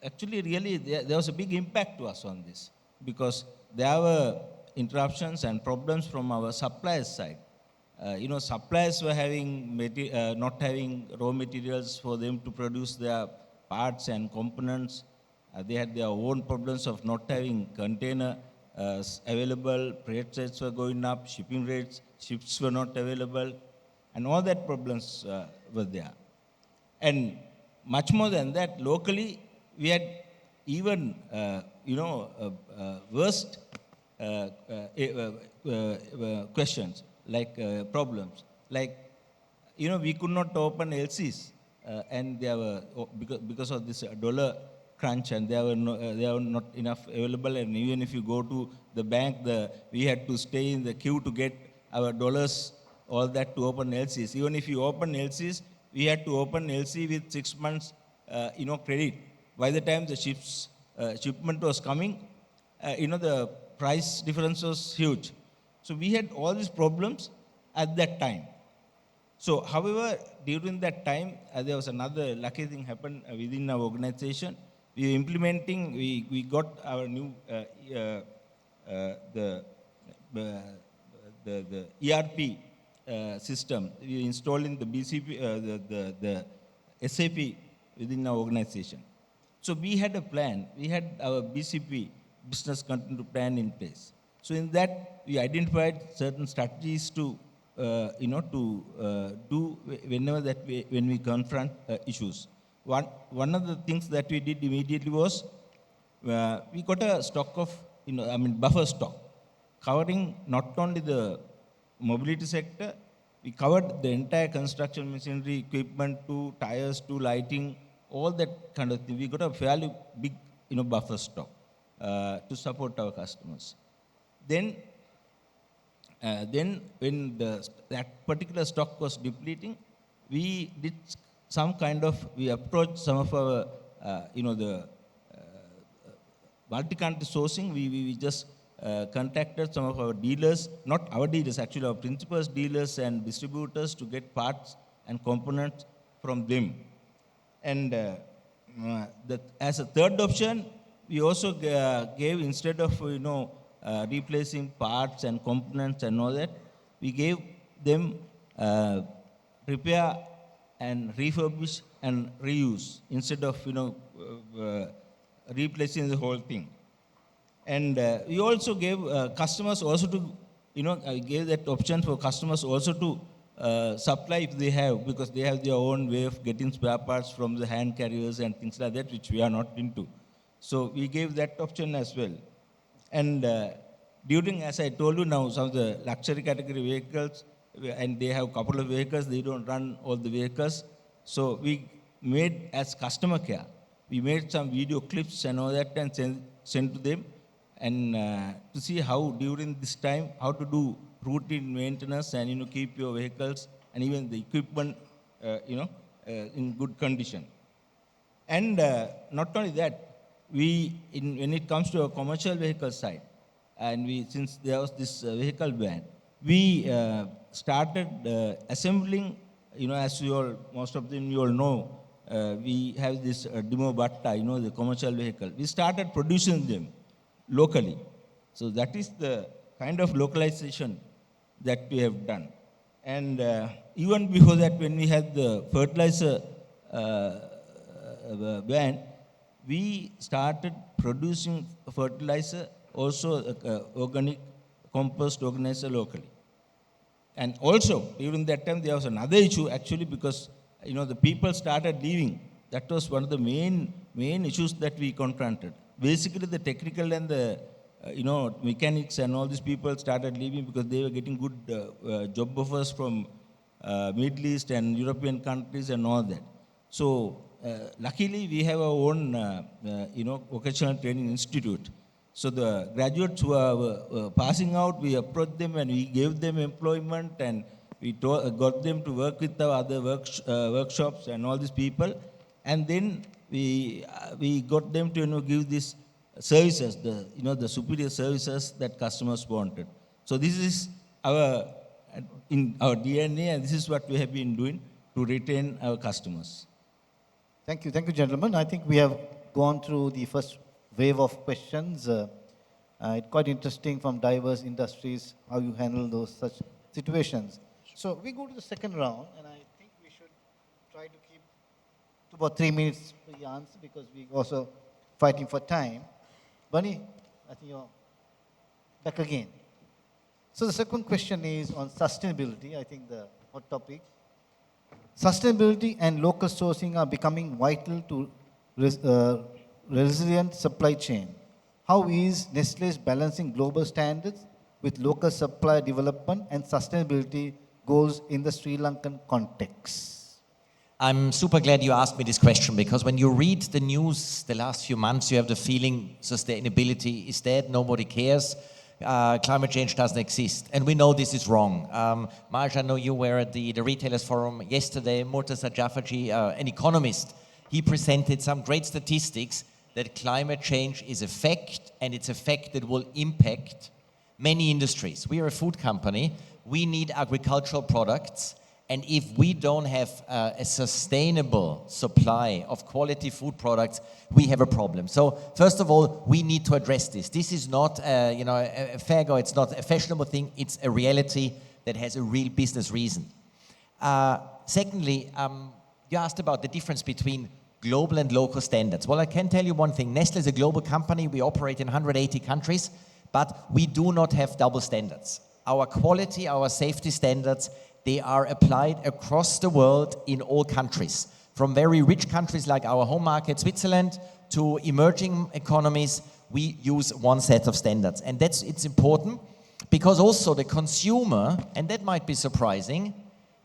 actually really, there was a big impact to us on this, because there were interruptions and problems from our suppliers side. Suppliers were having not having raw materials for them to produce their parts and components. They had their own problems of not having container available, freight rates were going up, shipping rates, ships were not available, and all that problems were there. And much more than that, locally, we had even, worst questions, like problems. Like, we could not open LCs, and there were, because of this dollar crunch, and there were not enough available. And even if you go to the bank, we had to stay in the queue to get our dollars, all that, to open LCs. Even if you open LCs, we had to open LC with 6 months, credit. By the time the shipment was coming, the price difference was huge. So we had all these problems at that time. So, however, during that time, there was another lucky thing happened within our organization. We were implementing, we got our new, the ERP system. We installed in the BCP, the SAP within our organization. So we had a plan. We had our BCP, business continuity plan, in place. So in that, we identified certain strategies to, do whenever when we confront issues. One of the things that we did immediately was we got a stock of, buffer stock, covering not only the mobility sector, we covered the entire construction machinery, equipment to tires to lighting, all that kind of thing. We got a fairly big, buffer stock to support our customers. Then when that particular stock was depleting, we did we approached some of our, the multi-country sourcing. We just contacted some of our dealers, not our dealers, actually our principals, dealers and distributors to get parts and components from them. And as a third option, we also gave, instead of, replacing parts and components and all that, we gave them repair and refurbish and reuse instead of, replacing the whole thing. And we also gave customers also to, gave that option for customers also to supply if they have, because they have their own way of getting spare parts from the hand carriers and things like that, which we are not into. So we gave that option as well. And during, as I told you now, some of the luxury category vehicles, and they have a couple of vehicles, they don't run all the vehicles. So we made, as customer care, we made some video clips and all that and sent to them, and to see how during this time, how to do routine maintenance and, keep your vehicles and even the equipment, in good condition. And not only that, when it comes to a commercial vehicle side, and since there was this vehicle ban, we started assembling, as most of them you all know, we have this demo batta, the commercial vehicle. We started producing them locally. So that is the kind of localization that we have done. And even before that, when we had the fertilizer ban, we started producing fertilizer, also organic compost organizer locally. And also, during that time, there was another issue actually, because the people started leaving. That was one of the main issues that we confronted. Basically, the technical and the mechanics and all these people started leaving because they were getting good job offers from Middle East and European countries and all that. So luckily, we have our own vocational training institute. So the graduates who are passing out, we approached them and we gave them employment, and we got them to work with our other workshops and all these people. And then we got them to give these services, the superior services that customers wanted. So this is in our DNA, and this is what we have been doing to retain our customers. Thank you, gentlemen. I think we have gone through the first wave of questions. It's quite interesting from diverse industries how you handle those such situations. So we go to the second round, and I think we should try to keep to about 3 minutes for the answer, because we're also fighting for time. Bunny, I think you're back again. So the second question is on sustainability, I think the hot topic. Sustainability and local sourcing are becoming vital to resilient supply chain. How is Nestlé's balancing global standards with local supply development and sustainability goals in the Sri Lankan context? I'm super glad you asked me this question, because when you read the news the last few months, you have the feeling sustainability is dead, nobody cares, climate change doesn't exist. And we know this is wrong. Maj, I know you were at the Retailers Forum yesterday. Murtaza Jafarji, an economist, he presented some great statistics that climate change is a fact, and it's a fact that will impact many industries. We are a food company. We need agricultural products. And if we don't have a sustainable supply of quality food products, we have a problem. So first of all, we need to address this. This is not a fair go. It's not a fashionable thing. It's a reality that has a real business reason. Secondly, you asked about the difference between global and local standards. Well, I can tell you one thing. Nestlé is a global company. We operate in 180 countries, but we do not have double standards. Our quality, our safety standards, they are applied across the world in all countries, from very rich countries like our home market, Switzerland, to emerging economies. We use one set of standards. And it's important because also the consumer, and that might be surprising,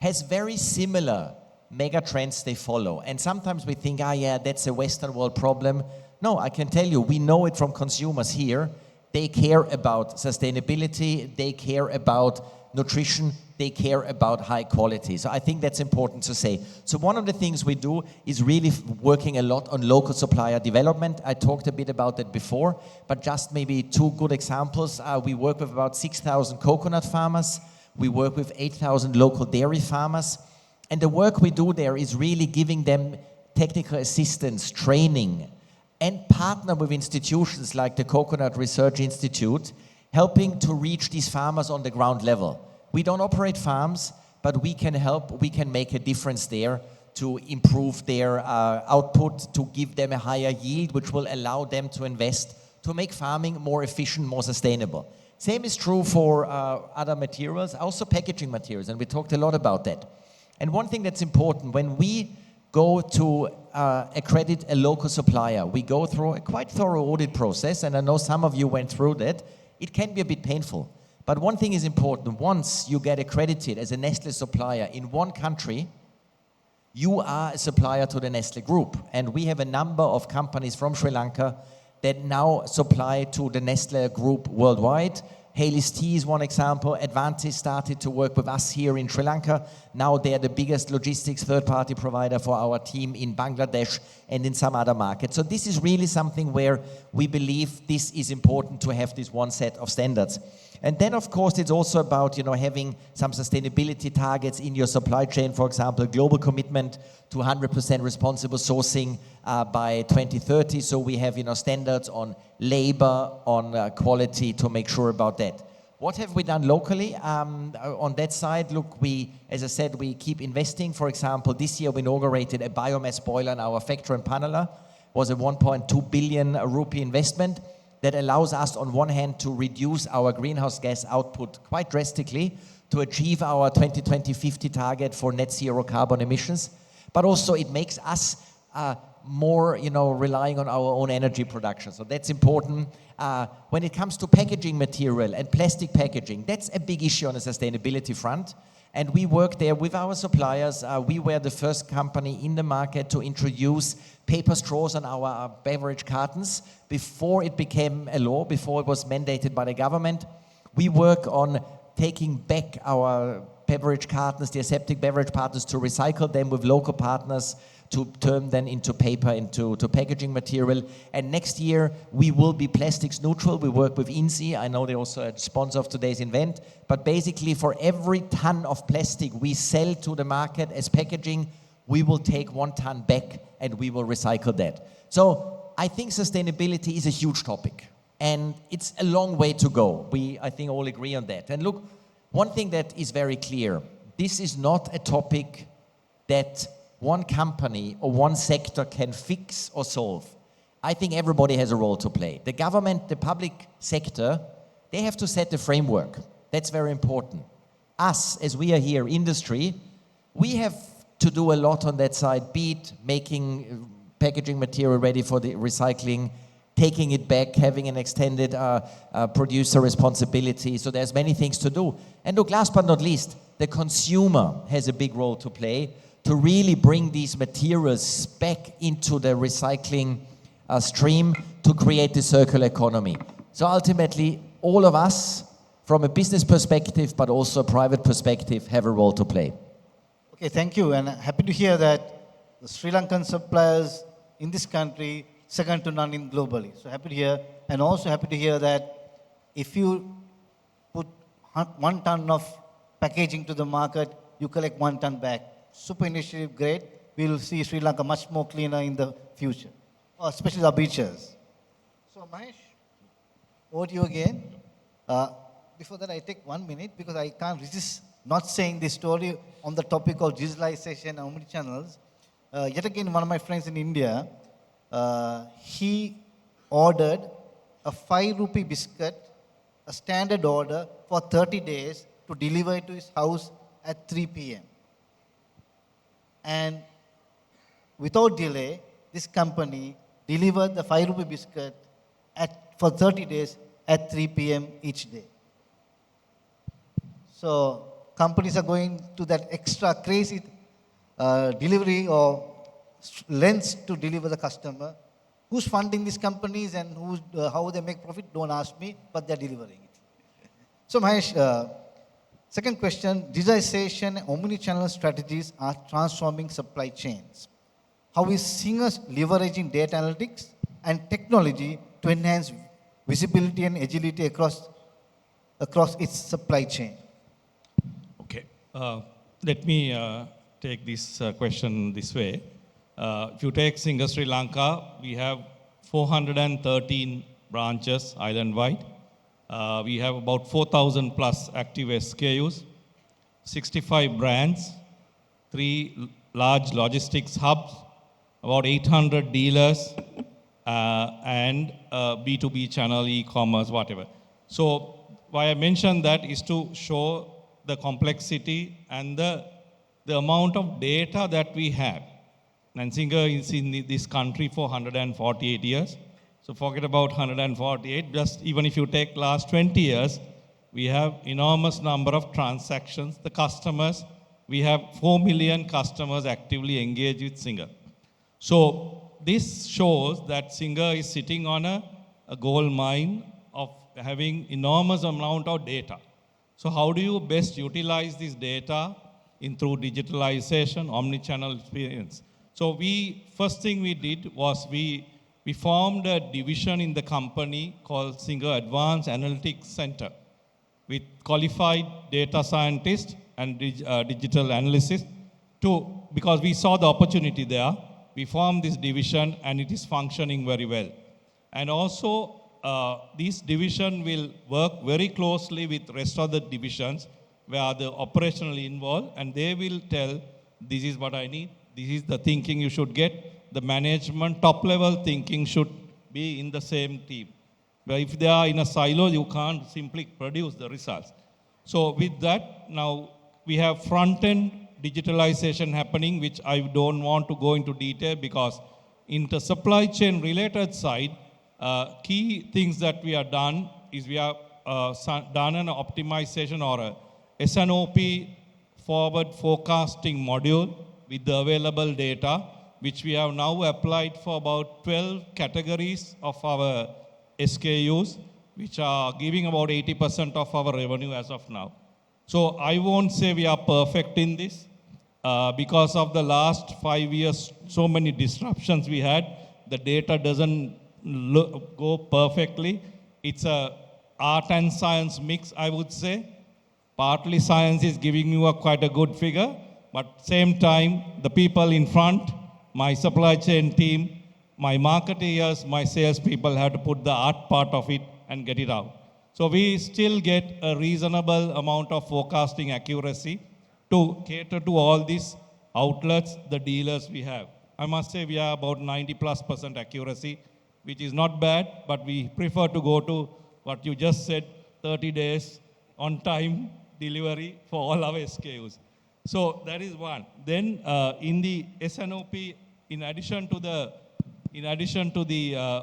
has very similar mega trends they follow. And sometimes we think, yeah, that's a Western world problem. No, I can tell you, we know it from consumers here. They care about sustainability, they care about nutrition, they care about high quality. So I think that's important to say. So one of the things we do is really working a lot on local supplier development. I talked a bit about that before, but just maybe two good examples. We work with about 6,000 coconut farmers. We work with 8,000 local dairy farmers. And the work we do there is really giving them technical assistance, training, and partner with institutions like the Coconut Research Institute, helping to reach these farmers on the ground level. We don't operate farms, but we can help, we can make a difference there to improve their output, to give them a higher yield, which will allow them to invest, to make farming more efficient, more sustainable. Same is true for other materials, also packaging materials, and we talked a lot about that. And one thing that's important, when we go to accredit a local supplier, we go through a quite thorough audit process, and I know some of you went through that. It can be a bit painful. But one thing is important, once you get accredited as a Nestle supplier in one country, you are a supplier to the Nestle group. And we have a number of companies from Sri Lanka that now supply to the Nestle group worldwide. Haley's Tea is one example. Advantis started to work with us here in Sri Lanka. Now they're the biggest logistics third-party provider for our team in Bangladesh and in some other markets. So this is really something where we believe this is important to have this one set of standards. And then, of course, it's also about, having some sustainability targets in your supply chain. For example, global commitment to 100% responsible sourcing by 2030. So we have, standards on labor, on quality to make sure about that. What have we done locally? On that side, look, as I said, we keep investing. For example, this year we inaugurated a biomass boiler in our factory in Panala. It was a 1.2 billion rupee investment that allows us, on one hand, to reduce our greenhouse gas output quite drastically to achieve our 2020-50 target for net zero carbon emissions. But also it makes us more, relying on our own energy production. So that's important. When it comes to packaging material and plastic packaging, that's a big issue on the sustainability front. And we work there with our suppliers. We were the first company in the market to introduce paper straws on our beverage cartons before it became a law, before it was mandated by the government. We work on taking back our beverage cartons, the aseptic beverage partners, to recycle them with local partners, to turn them into paper, into packaging material. And next year, we will be plastics neutral. We work with INSI. I know they're also a sponsor of today's event. But basically, for every ton of plastic we sell to the market as packaging, we will take 1 ton back and we will recycle that. So I think sustainability is a huge topic. And it's a long way to go. We, I think, all agree on that. And look, one thing that is very clear, this is not a topic that one company or one sector can fix or solve. I think everybody has a role to play. The government, the public sector, they have to set the framework. That's very important. Us, as we are here, industry, we have to do a lot on that side, be it making packaging material ready for the recycling, taking it back, having an extended producer responsibility. So there's many things to do. And look, last but not least, the consumer has a big role to play to really bring these materials back into the recycling stream to create the circular economy. So ultimately, all of us, from a business perspective, but also a private perspective, have a role to play. Okay, thank you. And happy to hear that the Sri Lankan suppliers in this country, second to none in globally. So happy to hear. And also happy to hear that if you put 1 ton of packaging to the market, you collect 1 ton back. Super initiative, great. We will see Sri Lanka much more cleaner in the future, especially our beaches. So Mahesh, over to you again. Before that, I take 1 minute because I can't resist not saying this story on the topic of digitalization and omnichannels. Yet again, one of my friends in India, he ordered a 5 rupee biscuit, a standard order, for 30 days to deliver it to his house at 3 p.m. And without delay, this company delivered the 5 rupee biscuit for 30 days at 3 p.m. each day. So companies are going to that extra crazy delivery or lengths to deliver the customer. Who's funding these companies and how they make profit? Don't ask me, but they're delivering it. So Mahesh, second question, digitization and omni-channel strategies are transforming supply chains. How is Singer leveraging data analytics and technology to enhance visibility and agility across its supply chain? Okay. Let me take this question this way. If you take Singer Sri Lanka, we have 413 branches island-wide. We have about 4,000 plus active SKUs, 65 brands, 3 large logistics hubs, about 800 dealers, and B2B channel, e-commerce, whatever. So why I mentioned that is to show the complexity and the amount of data that we have. And Singer is in this country for 148 years. So forget about 148, just even if you take last 20 years, we have enormous number of transactions. The customers, we have 4 million customers actively engaged with Singer. So this shows that Singer is sitting on a gold mine of having enormous amount of data. So how do you best utilize this data through digitalization, omni-channel experience? So first thing we did was we formed a division in the company called Singer Advanced Analytics Center with qualified data scientists and digital analysts because we saw the opportunity there. We formed this division and it is functioning very well. And also, this division will work very closely with rest of the divisions where the operationally involved, and they will tell, this is what I need, this is the thinking you should get. The management, top level thinking should be in the same team. But if they are in a silo, you can't simply produce the results. So with that, now we have front-end digitalization happening, which I don't want to go into detail because in the supply chain related side, key things that we have done is we have done an optimization or a SNOP forward forecasting module with the available data, which we have now applied for about 12 categories of our SKUs, which are giving about 80% of our revenue as of now. So I won't say we are perfect in this. Because of the last 5 years, so many disruptions we had, the data doesn't go perfectly. It's a art and science mix, I would say. Partly science is giving you quite a good figure, but same time, the people in front, my supply chain team, my marketeers, my salespeople have to put the art part of it and get it out. So we still get a reasonable amount of forecasting accuracy to cater to all these outlets, the dealers we have. I must say we are about 90+% accuracy, which is not bad, but we prefer to go to what you just said, 30 days on time delivery for all our SKUs. So that is one. Then in the SNOP, in addition to the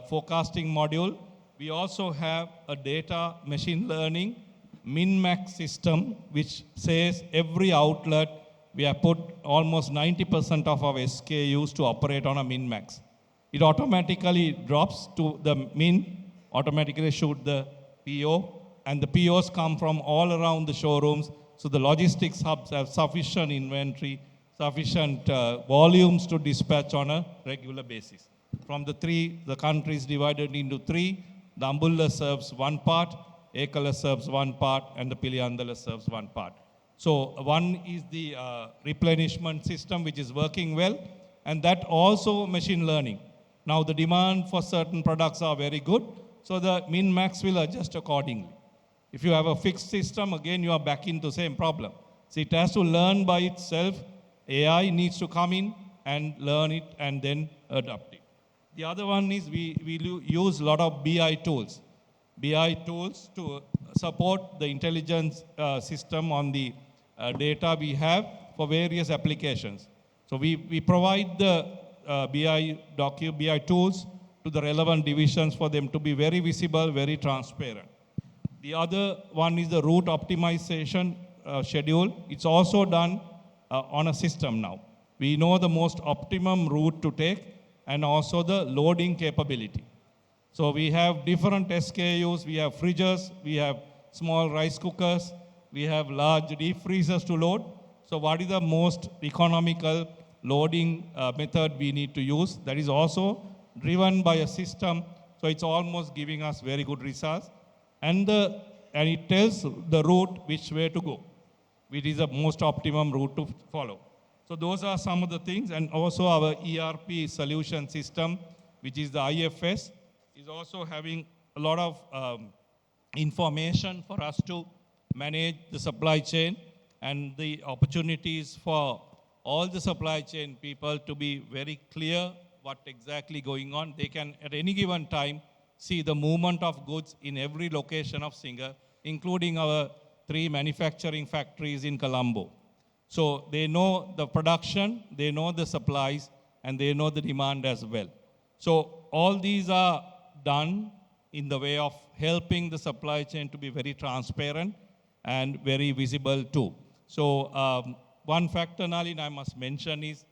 forecasting module, we also have a data machine learning min-max system, which says every outlet we have put almost 90% of our SKUs to operate on a min-max. It automatically drops to the min, automatically shoot the PO, and the POs come from all around the showrooms. So the logistics hubs have sufficient inventory, sufficient volumes to dispatch on a regular basis. From the countries divided into 3, the Ambulla serves one part, Ekala serves one part, and the Piliandala serves one part. So one is the replenishment system, which is working well, and that also machine learning. Now the demand for certain products are very good, so the min-max will adjust accordingly. If you have a fixed system, again, you are back into the same problem. So it has to learn by itself. AI needs to come in and learn it and then adapt it. The other one is we use a lot of BI tools. BI tools to support the intelligence system on the data we have for various applications. So we provide the BI tools to the relevant divisions for them to be very visible, very transparent. The other one is the route optimization schedule. It's also done on a system now. We know the most optimum route to take and also the loading capability. So we have different SKUs, we have fridges, we have small rice cookers, we have large deep freezers to load. So what is the most economical loading method we need to use? That is also driven by a system, so it's almost giving us very good results. And it tells the route which way to go, which is the most optimum route to follow. So those are some of the things, and also our ERP solution system, which is the IFS, is also having a lot of information for us to manage the supply chain and the opportunities for all the supply chain people to be very clear what exactly going on. They can at any given time see the movement of goods in every location of Singapore, including our 3 manufacturing factories in Colombo. So they know the production, they know the supplies, and they know the demand as well. So all these are done in the way of helping the supply chain to be very transparent and very visible too. So one factor, Nalin, I must mention is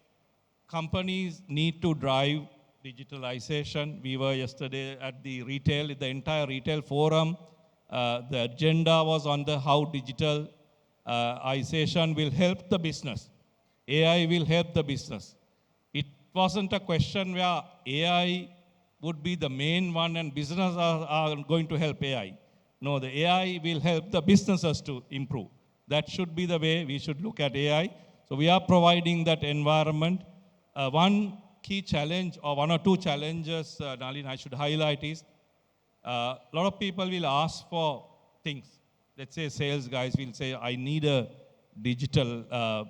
companies need to drive digitalization. We were yesterday at the entire retail forum. The agenda was on the how digitalization will help the business. AI will help the business. It wasn't a question where AI would be the main one and businesses are going to help AI. No, the AI will help the businesses to improve. That should be the way we should look at AI. So we are providing that environment. One key challenge, or 1 or 2 challenges, Nalin, I should highlight is, a lot of people will ask for things. Let's say sales guys will say, I need a digital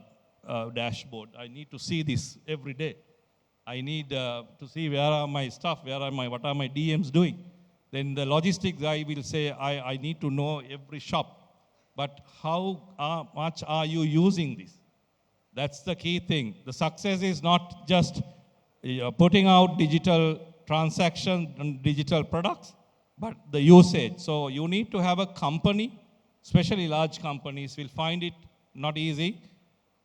dashboard. I need to see this every day. I need to see where are my stuff, what are my DMs doing. Then the logistics guy will say, I need to know every shop. But how much are you using this? That's the key thing. The success is not just putting out digital transactions and digital products, but the usage. So you need to have a company, especially large companies will find it not easy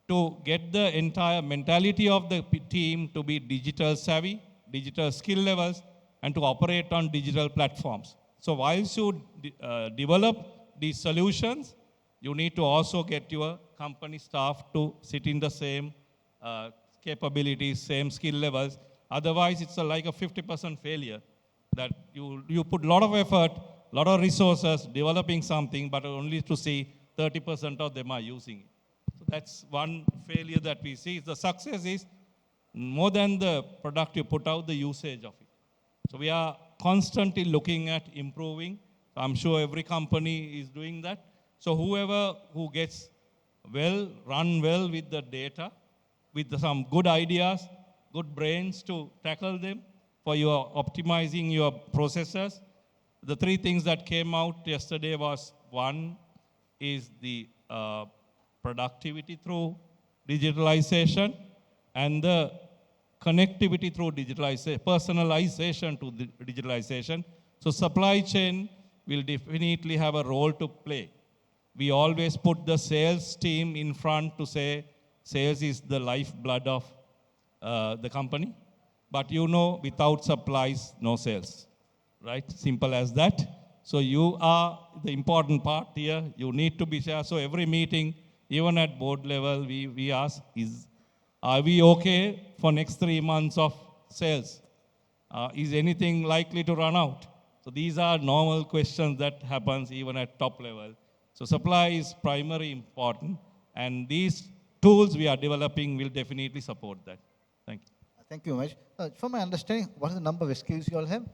to get the entire mentality of the team to be digital savvy, digital skill levels, and to operate on digital platforms. So whilst you develop these solutions, you need to also get your company staff to sit in the same capabilities, same skill levels. Otherwise, it's like a 50% failure that you put a lot of effort, a lot of resources developing something, but only to see 30% of them are using it. So that's one failure that we see. The success is more than the product you put out, the usage of it. So we are constantly looking at improving. I'm sure every company is doing that. So whoever who gets run well with the data, with some good ideas, good brains to tackle them for your optimizing your processes. The 3 things that came out yesterday was, one is the productivity through digitalization and the connectivity through digitalization, personalization to digitalization. So supply chain will definitely have a role to play. We always put the sales team in front to say sales is the lifeblood of the company. But without supplies, no sales, right? Simple as that. So you are the important part here. You need to be there. So every meeting, even at board level, we ask, are we okay for next 3 months of sales? Is anything likely to run out? So these are normal questions that happens even at top level. So supply is primary important, and these tools we are developing will definitely support that. Thank you. Thank you, Umesh. From my understanding, what is the number of SKUs you all have?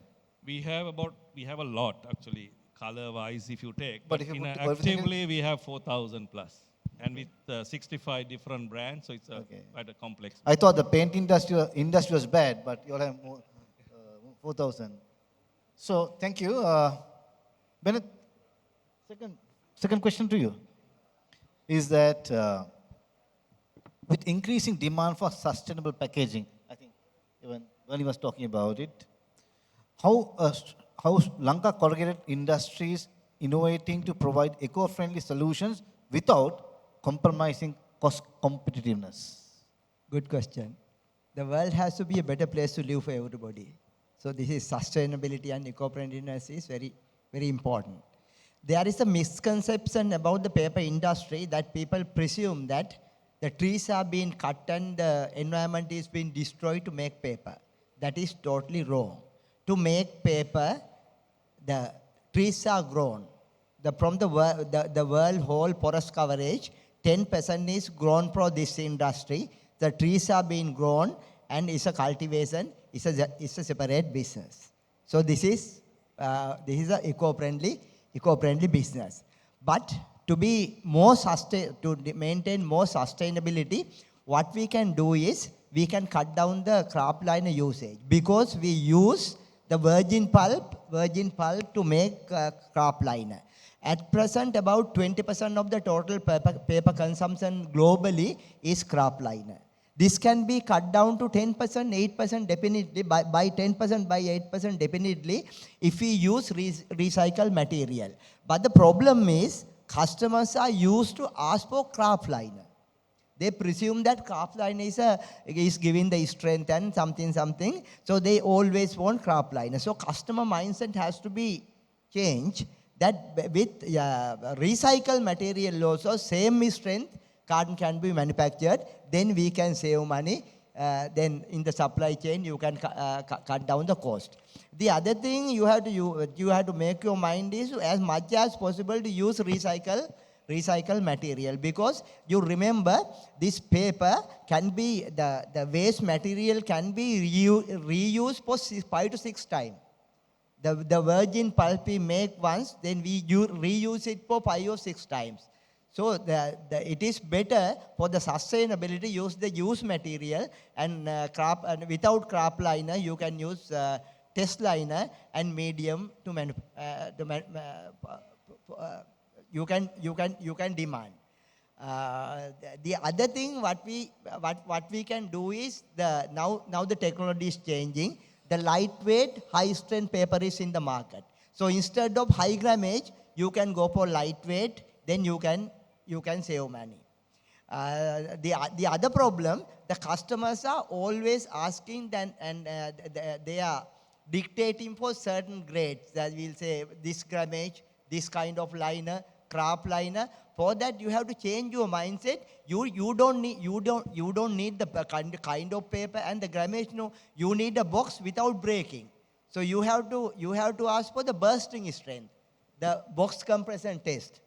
We have a lot actually, color-wise if you take. But But if you put actively everything we have 4,000 plus, and with 65 different brands, so it's quite a complex. I thought the paint industry was bad, but you all have more, 4,000. So thank you. Bennett, second question to you is that with increasing demand for sustainable packaging, I think even when he was talking about it, how Lanka corrugated industries innovating to provide eco-friendly solutions without compromising cost competitiveness? Good question. The world has to be a better place to live for everybody. So this is sustainability and eco-friendliness is very, very important. There is a misconception about the paper industry that people presume that the trees are being cut and the environment is being destroyed to make paper. That is totally wrong. To make paper, the trees are grown. From the world whole forest coverage, 10% is grown for this industry. The trees are being grown and it's a cultivation, it's a separate business. So this is a eco-friendly business. But to be more to maintain more sustainability, what we can do is we can cut down the craftliner usage because we use the virgin pulp to make craftliner. At present, about 20% of the total paper consumption globally is craftliner. This can be cut down to 10%, 8% definitely, by 10%, by 8% definitely, if we use recycled material. But the problem is, customers are used to ask for craftliner. They presume that craftliner is giving the strength and something, so they always want craftliner. So customer mindset has to be changed, that with recycled material also, same strength, carton can be manufactured, then we can save money, then in the supply chain you can cut down the cost. The other thing you have to make your mind is as much as possible to use recycle material, because you remember this paper can be, the waste material can be reused for 5 to 6 times. The virgin pulp we make once, then we reuse it for 5 or 6 times. So it is better for the sustainability use the used material, and without craftliner you can use test liner and medium to you can demand. The other thing what we can do is now the technology is changing. The lightweight, high strength paper is in the market. So instead of high grammage, you can go for lightweight. Then you can save money. The other problem, the customers are always asking and they are dictating for certain grades. That we'll say this grammage, this kind of liner, craft liner. For that you have to change your mindset. You don't need the kind of paper and the grammage. No, you need a box without breaking. So you have to ask for the bursting strength, the box compression test.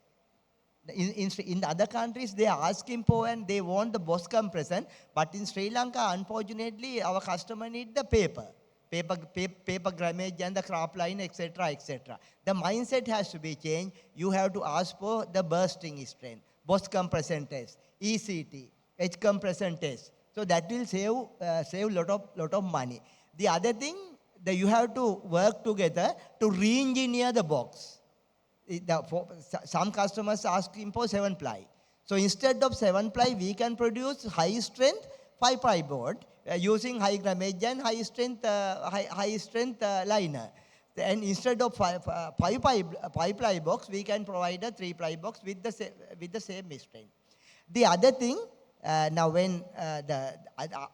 In other countries, they are asking for and they want the box compression, but in Sri Lanka, unfortunately, our customer need the paper grammage and the craft line, etc., etc. The mindset has to be changed. You have to ask for the bursting strength, box compression test, ECT, edge compression test. So that will save lot of money. The other thing, that you have to work together to re-engineer the box. Some customers are asking for 7-ply. So instead of 7-ply, we can produce high strength 5-ply board using high grammage and high strength liner. And instead of 5-ply box, we can provide a 3-ply box with the same strength. The other thing, now when the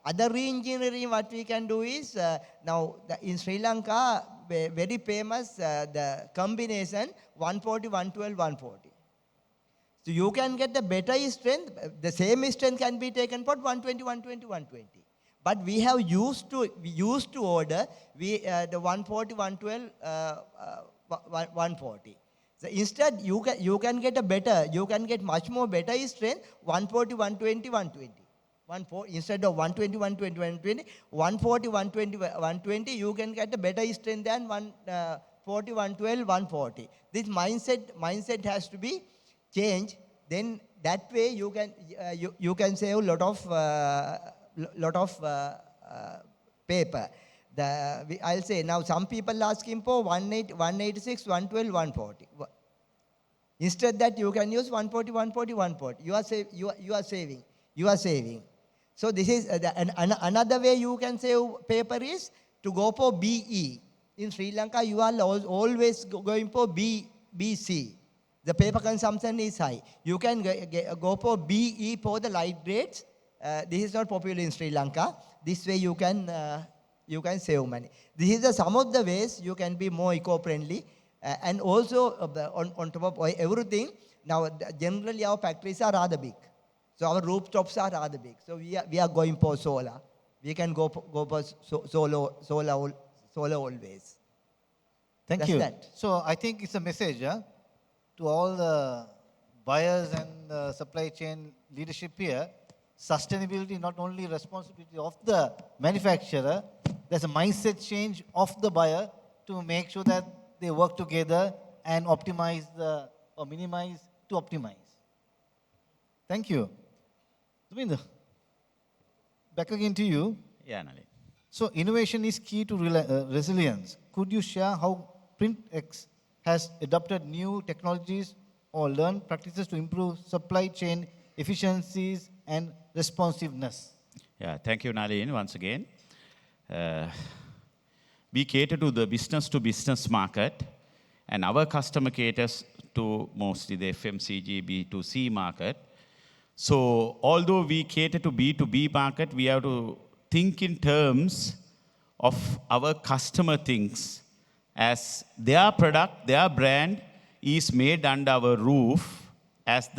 other re-engineering what we can do is, now in Sri Lanka, very famous the combination 140, 112, 140. So you can get the better strength, the same strength can be taken for 120, 120, 120. But we used to order the 140, 112, 140. So instead, you can get much more better strength, 140, 120, 120. Instead of 120, 120, 120, 140, 120, 120, you can get a better strength than 140, 112, 140. This mindset has to be changed. Then that way you can save a lot of paper. I'll say now some people asking for 186, 112, 140. Instead that you can use 140, 140, 140. You are saving. So this is another way you can save paper is to go for BE. In Sri Lanka, you are always going for BC. The paper consumption is high. You can go for BE for the light grades. This is not popular in Sri Lanka. This way you can save money. This is some of the ways you can be more eco-friendly. And also on top of everything, now generally our factories are rather big. So our rooftops are rather big. So we are going for solar. We can go for solar always. Thank That's you. that. So I think it's a message to all the buyers and the supply chain leadership here. Sustainability not only responsibility of the manufacturer, there's a mindset change of the buyer to make sure that they work together and optimize or minimize to optimize. Thank you. Davinder, back again to you. Yeah, Nalin. So innovation is key to resilience. Could you share how PrintX has adopted new technologies or learned practices to improve supply chain efficiencies and responsiveness? Yeah, thank you, Nalin, once again. We cater to the business-to-business market, and our customer caters to mostly the FMCG B2C market. So although we cater to B2B market, we have to think in terms of our customer thinks as their product, their brand is made under our roof as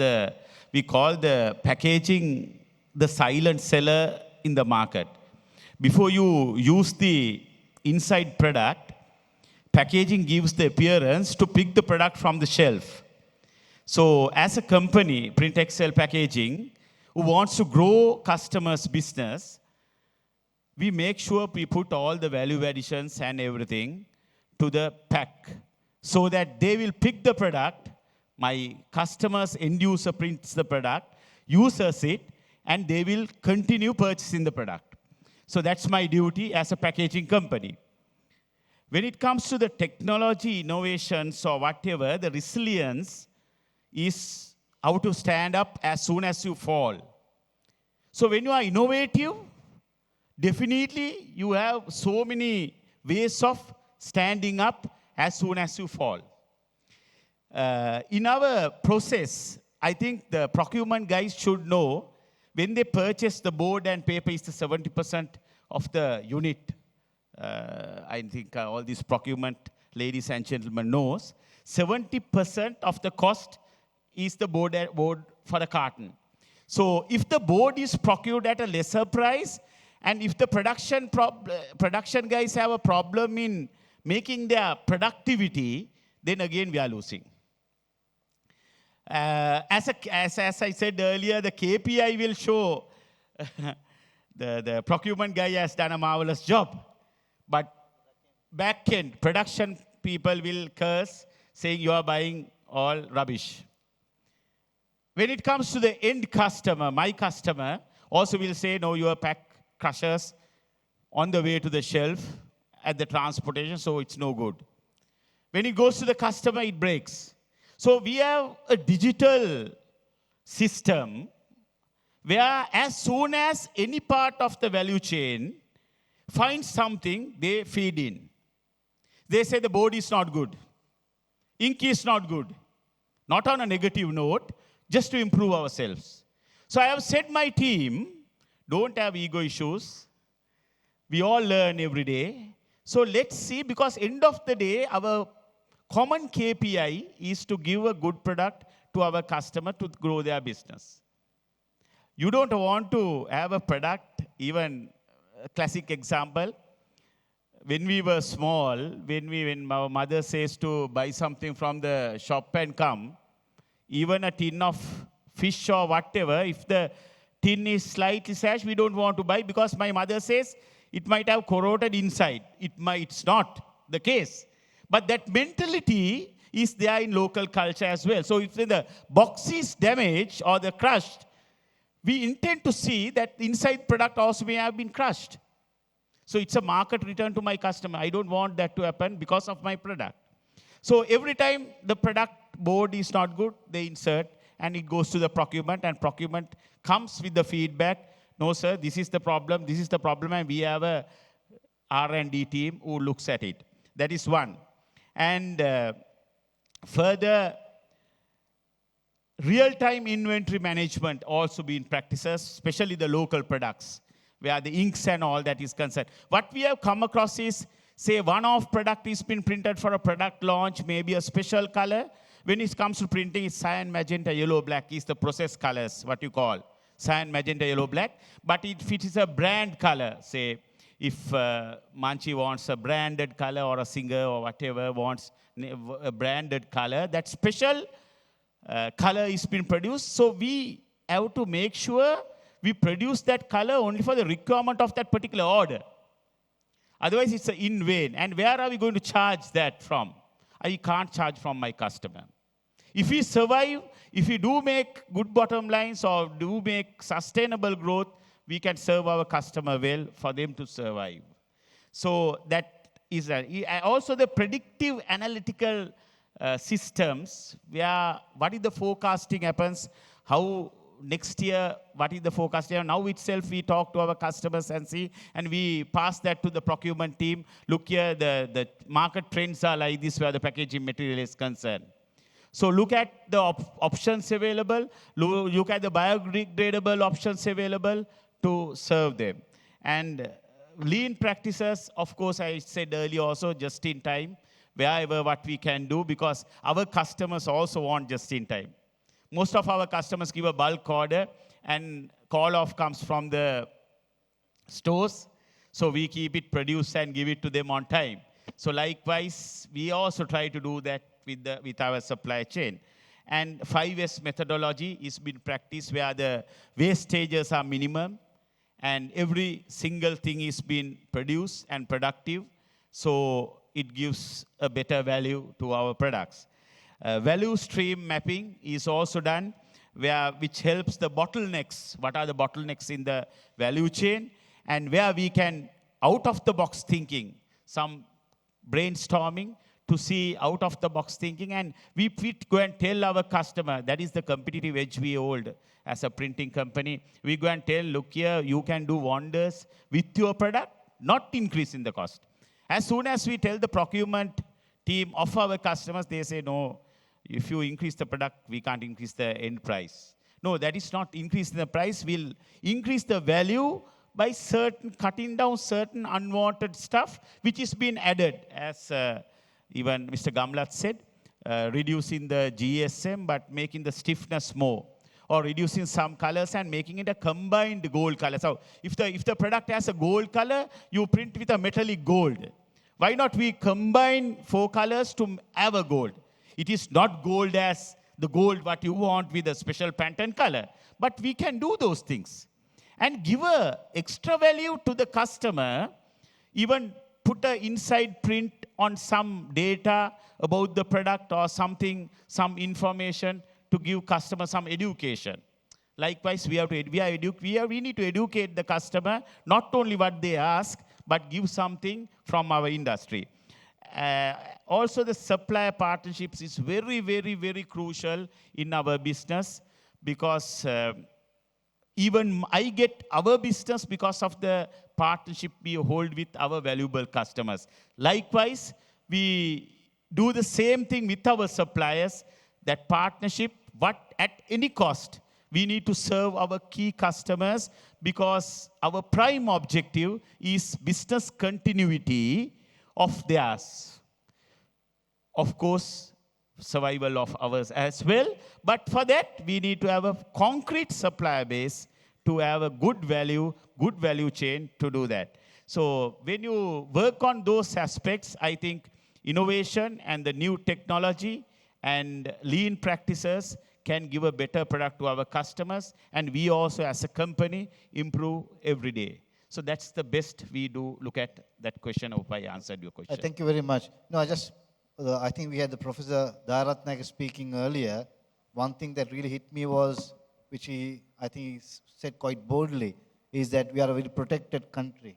we call the packaging the silent seller in the market. Before you use the inside product, packaging gives the appearance to pick the product from the shelf. So as a company, Print Excel Packaging, who wants to grow customers' business, we make sure we put all the value additions and everything to the pack so that they will pick the product. My customers, end user prints the product, uses it, and they will continue purchasing the product. So that's my duty as a packaging company. When it comes to the technology innovations or whatever, the resilience is how to stand up as soon as you fall. So when you are innovative, definitely you have so many ways of standing up as soon as you fall. In our process, I think the procurement guys should know when they purchase the board and paper is the 70% of the unit. I think all these procurement ladies and gentlemen knows 70% of the cost is the board for the carton. So if the board is procured at a lesser price, and if the production guys have a problem in making their productivity, then again we are losing. As I said earlier, the KPI will show the procurement guy has done a marvelous job. But back end, production people will curse, saying you are buying all rubbish. When it comes to the end customer, my customer also will say, no, your pack crushers on the way to the shelf at the transportation, so it's no good. When it goes to the customer, it breaks. So we have a digital system where as soon as any part of the value chain finds something, they feed in. They say the board is not good. Ink is not good. Not on a negative note, just to improve ourselves. So I have said my team, don't have ego issues. We all learn every day. So let's see, because end of the day, our common KPI is to give a good product to our customer to grow their business. You don't want to have a product, even a classic example, when we were small, when our mother says to buy something from the shop and come, even a tin of fish or whatever, if the tin is slightly slashed, we don't want to buy because my mother says it might have corroded inside. It's not the case. But that mentality is there in local culture as well. So if the box is damaged or the crushed, we intend to see that the inside product also may have been crushed. So it's a market return to my customer. I don't want that to happen because of my product. So every time the product board is not good, they insert and it goes to the procurement, and procurement comes with the feedback. No, sir, this is the problem, and we have a R&D team who looks at it. That is one. And further, real-time inventory management also being practiced, especially the local products, where the inks and all that is concerned. What we have come across is, say, one-off product is been printed for a product launch, maybe a special color. When it comes to printing, it's cyan, magenta, yellow, black is the process colors, what you call. Cyan, magenta, yellow, black. But if it is a brand color, say, if Manchi wants a branded color or a singer or whatever wants a branded color, that special color is being produced. So we have to make sure we produce that color only for the requirement of that particular order. Otherwise, it's in vain. And where are we going to charge that from? I can't charge from my customer. If we survive, if we do make good bottom lines or do make sustainable growth, we can serve our customer well for them to survive. So that is also the predictive analytical systems, where what is the forecasting happens, how next year, what is the forecast here? Now itself, we talk to our customers and see, and we pass that to the procurement team. Look here, the market trends are like this where the packaging material is concerned. So look at the options available, look at the biodegradable options available to serve them. And lean practices, of course, I said earlier also, just in time, wherever what we can do, because our customers also want just in time. Most of our customers give a bulk order, and call-off comes from the stores. So we keep it produced and give it to them on time. So likewise, we also try to do that with our supply chain. And 5S methodology is being practiced, where the wastages are minimum, and every single thing is being produced and productive. So it gives a better value to our products. Value stream mapping is also done, which helps the bottlenecks. What are the bottlenecks in the value chain? And where we can, out of the box thinking, some brainstorming to see out of the box thinking. And we go and tell our customer, that is the competitive edge we hold as a printing company. We go and tell, look here, you can do wonders with your product, not increasing the cost. As soon as we tell the procurement team of our customers, they say, no, if you increase the product, we can't increase the end price. No, that is not increasing the price. We'll increase the value by cutting down certain unwanted stuff, which is being added, as even Mr. Gamlat said, reducing the GSM, but making the stiffness more, or reducing some colors and making it a combined gold color. So if the product has a gold color, you print with a metallic gold. Why not we combine 4 colors to have a gold? It is not gold as the gold what you want with a special Pantone color, but we can do those things and give a extra value to the customer, even put an inside print on some data about the product or something, some information to give customer some education. Likewise, we need to educate the customer, not only what they ask, but give something from our industry. Also, the supplier partnerships is very, very, very crucial in our business, because even I get our business because of the partnership we hold with our valuable customers. Likewise, we do the same thing with our suppliers, that partnership, but at any cost, we need to serve our key customers, because our prime objective is business continuity of theirs. Of course, survival of ours as well. But for that, we need to have a concrete supplier base to have a good value chain to do that. So when you work on those aspects, I think innovation and the new technology and lean practices can give a better product to our customers. And we also, as a company, improve every day. So that's the best we do look at that question. I hope I answered your question. Thank you very much. No, I think we had the Professor Daratnage speaking earlier. One thing that really hit me was, which I think he said quite boldly, is that we are a very protected country.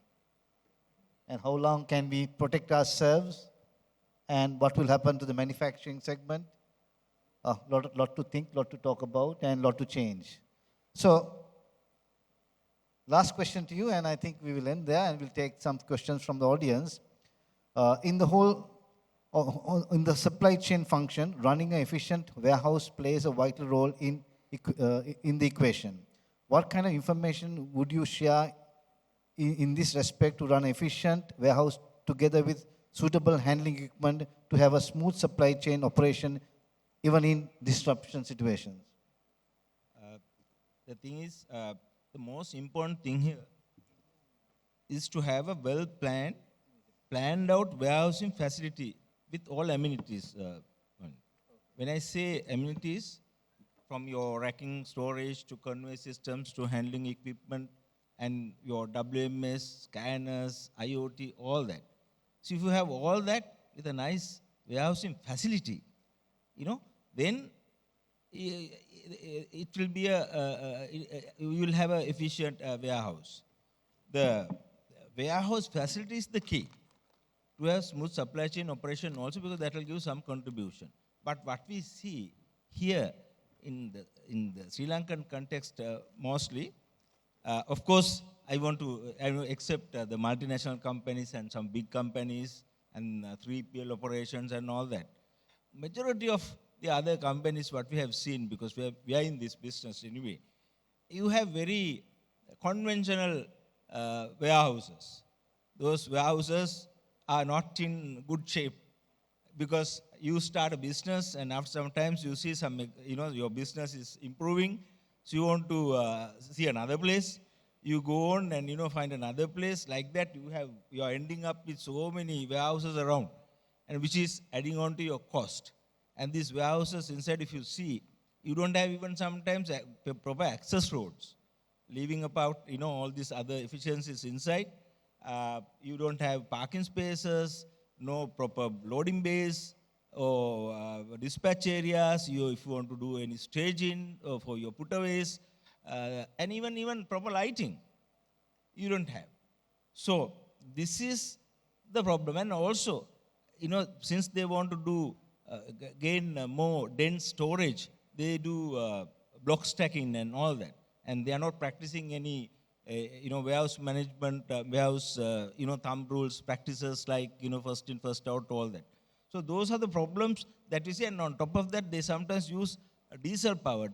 And how long can we protect ourselves? And what will happen to the manufacturing segment? Lot to think, lot to talk about, and lot to change. So, last question to you, and I think we will end there, and we'll take some questions from the audience. In the whole in the supply chain function, running an efficient warehouse plays a vital role in the equation. What kind of information would you share in this respect to run an efficient warehouse together with suitable handling equipment to have a smooth supply chain operation even in disruption situations? The thing is, the most important thing here is to have a planned out warehousing facility with all amenities. When I say amenities, from your racking storage to conveyor systems to handling equipment and your WMS, scanners, IoT, all that. So if you have all that with a nice warehousing facility, then it will be you will have an efficient warehouse. The warehouse facility is the key to have smooth supply chain operation also, because that will give some contribution. But what we see here in the Sri Lankan context mostly, of course, I want to accept the multinational companies and some big companies and 3PL operations and all that. Majority of the other companies, what we have seen, because we are in this business anyway, you have very conventional warehouses. Those warehouses are not in good shape, because you start a business and after sometimes you see your business is improving, so you want to see another place. You go on and find another place. Like that, you are ending up with so many warehouses around, and which is adding on to your cost. And these warehouses inside, if you see, you don't have even sometimes proper access roads, leaving about all these other efficiencies inside. You don't have parking spaces, no proper loading bays or dispatch areas. If you want to do any staging for your putaways, and even proper lighting, you don't have. So this is the problem. And also, since they want to do gain more dense storage, they do block stacking and all that, and they are not practicing any warehouse management, warehouse thumb rules practices like first in first out, all that. So those are the problems that we see. And on top of that, they sometimes use diesel powered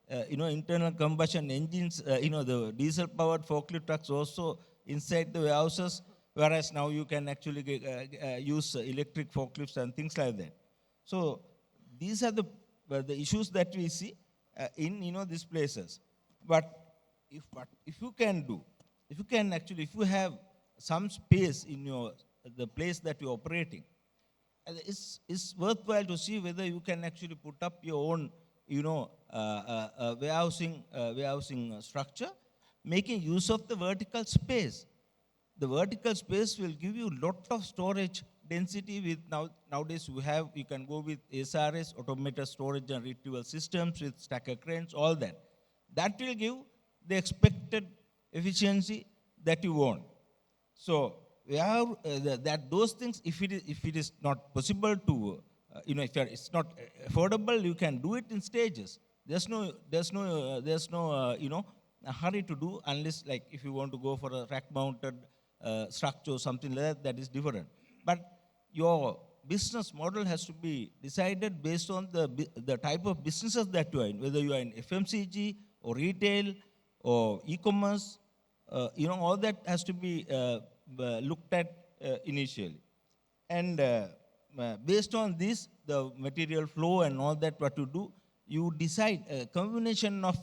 internal combustion engines, the diesel powered forklift trucks also inside the warehouses, whereas now you can actually use electric forklifts and things like that. So these are the issues that we see in these places. But if you if you have some space in the place that you're operating, it's worthwhile to see whether you can actually put up your own warehousing structure, making use of the vertical space. The vertical space will give you a lot of storage density. With nowadays you can go with SRS, automated storage and retrieval systems with stacker cranes, all that. That will give the expected efficiency that you want. So we have those things. If it is not possible to, if it's not affordable, you can do it in stages. There's no hurry to do, unless like if you want to go for a rack-mounted structure or something like that, that is different. But your business model has to be decided based on the type of businesses that you are in, whether you are in FMCG or retail or e-commerce, all that has to be looked at initially. And based on this, the material flow and all that, what you do, you decide a combination of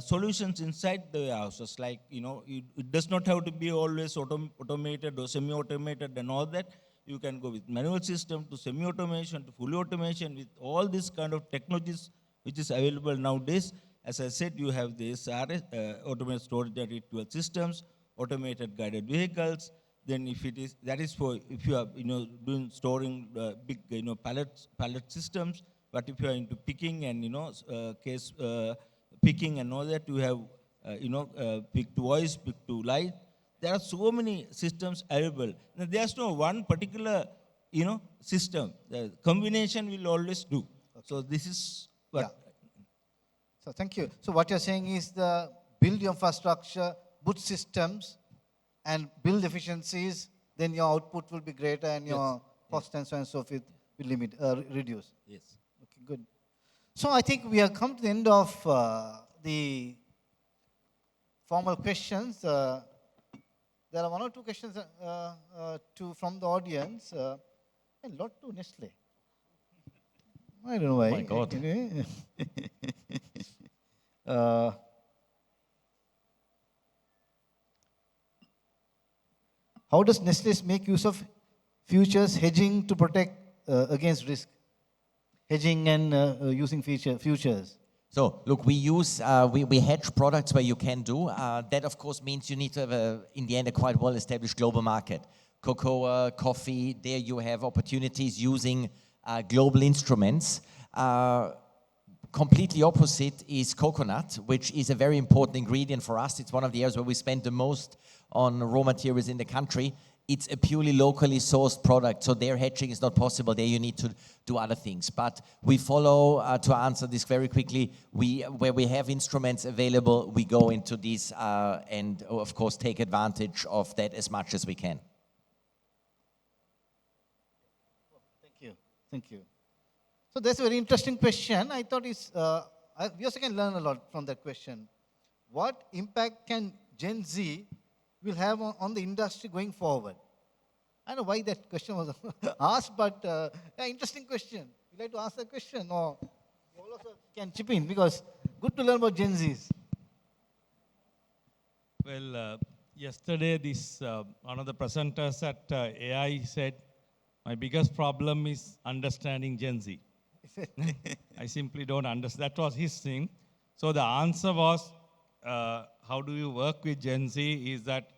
solutions inside the warehouses. Like, it does not have to be always automated or semi-automated and all that. You can go with manual system to semi-automation to fully automation with all these kind of technologies which is available nowadays. As I said, you have the SRS, automated storage and retrieval systems, automated guided vehicles. Then if you are doing storing big pallet systems, but if you are into picking and case picking and all that, you have pick to voice, pick to light. There are so many systems available. Now, there's no one particular system. The combination will always do. Okay. So this is what. Yeah. So thank you. So what you're saying is the build infrastructure, put systems, and build efficiencies, then your output will be greater and your cost and so on and so forth will reduce. Yes. Okay, good. So I think we have come to the end of the formal questions. There are one or two questions from the audience. A lot to Nestle. I don't know why. My God. Anyway. How does Nestle make use of futures hedging to protect against risk? Hedging and using futures. So look, we use, we hedge products where you can do. That of course means you need to have, in the end, a quite well-established global market. Cocoa, coffee, there you have opportunities using global instruments. Completely opposite is coconut, which is a very important ingredient for us. It's one of the areas where we spend the most on raw materials in the country. It's a purely locally sourced product, so their hedging is not possible. There you need to do other things. But we follow, to answer this very quickly, where we have instruments available, we go into these and of course take advantage of that as much as we can. Thank you. So that's a very interesting question. I thought we also can learn a lot from that question. What impact can Gen Z will have on the industry going forward? I don't know why that question was asked, but interesting question. You'd like to ask that question, or you all also can chip in, because good to learn about Gen Zs. Well, yesterday one of the presenters at AI said, my biggest problem is understanding Gen Z. I simply don't understand. That was his thing. So the answer was, how do you work with Gen Z, is that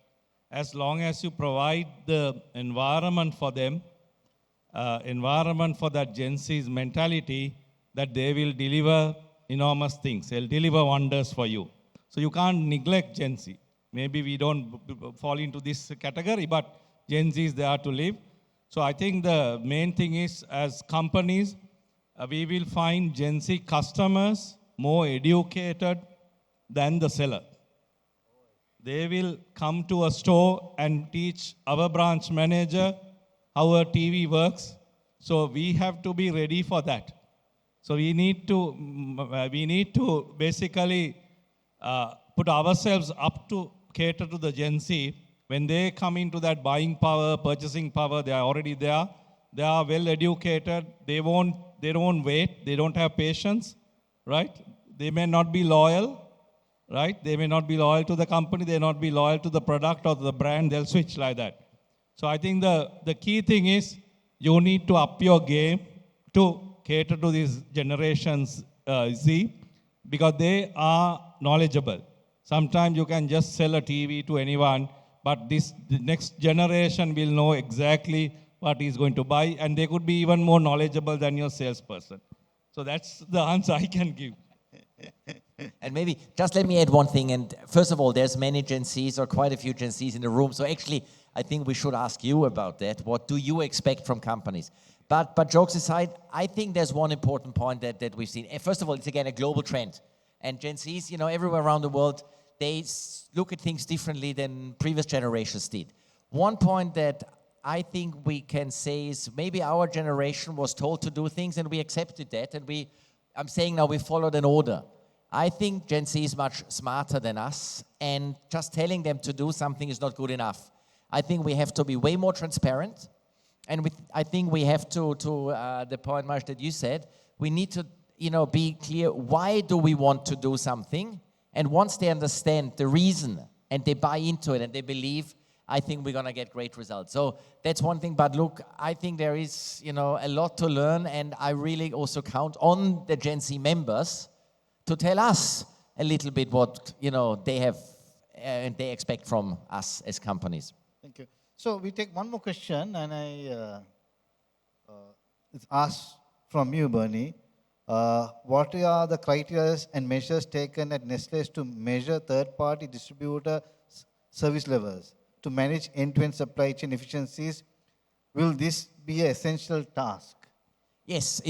as long as you provide the environment for them, environment for that Gen Z's mentality, that they will deliver enormous things. They'll deliver wonders for you. So you can't neglect Gen Z. Maybe we don't fall into this category, but Gen Z is there to live. So I think the main thing is, as companies, we will find Gen Z customers more educated than the seller. They will come to a store and teach our branch manager how a TV works. So we have to be ready for that. So we need to basically put ourselves up to cater to the Gen Z. When they come into that buying power, purchasing power, they are already there. They are well educated. They don't wait. They don't have patience, right? They may not be loyal. Right? They may not be loyal to the company, they may not be loyal to the product or the brand, they'll switch like that. So I think the key thing is, you need to up your game to cater to these generations Z, because they are knowledgeable. Sometimes you can just sell a TV to anyone, but the next generation will know exactly what he's going to buy, and they could be even more knowledgeable than your salesperson. So that's the answer I can give. And maybe just let me add one thing. And first of all, there's many Gen Zs or quite a few Gen Zs in the room. So actually, I think we should ask you about that. What do you expect from companies? But jokes aside, I think there's one important point that we've seen. First of all, it's again a global trend. And Gen Zs, everywhere around the world, they look at things differently than previous generations did. One point that I think we can say is maybe our generation was told to do things and we accepted that. And I'm saying now we followed an order. I think Gen Z is much smarter than us, and just telling them to do something is not good enough. I think we have to be way more transparent, and I think we have to the point, Marsh, that you said, we need to be clear, why do we want to do something? And once they understand the reason, and they buy into it, and they believe, I think we're going to get great results. So that's one thing, but look, I think there is a lot to learn, and I really also count on the Gen Z members to tell us a little bit what they have and they expect from us as companies. Thank you. So we take one more question, and it's asked from you, Bernie. What are the criteria and measures taken at Nestle to measure third-party distributor service levels to manage end-to-end supply chain efficiencies? Will this be an essential task? Yes,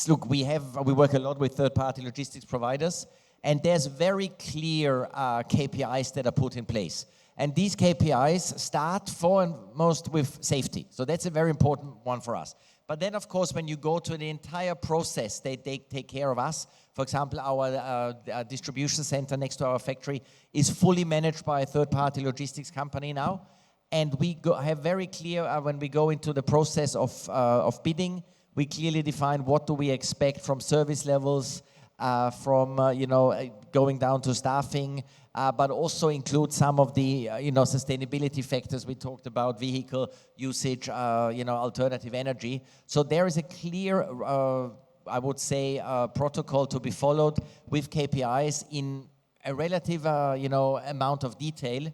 look, we work a lot with third-party logistics providers, and there's very clear KPIs that are put in place. And these KPIs start foremost with safety. So that's a very important one for us. But then, of course, when you go to the entire process, they take care of us. For example, our distribution center next to our factory is fully managed by a third-party logistics company now. And we have very clear, when we go into the process of bidding, we clearly define what do we expect from service levels, from going down to staffing, but also include some of the sustainability factors we talked about, vehicle usage, alternative energy. So there is a clear, I would say, protocol to be followed with KPIs in a relative, amount of detail.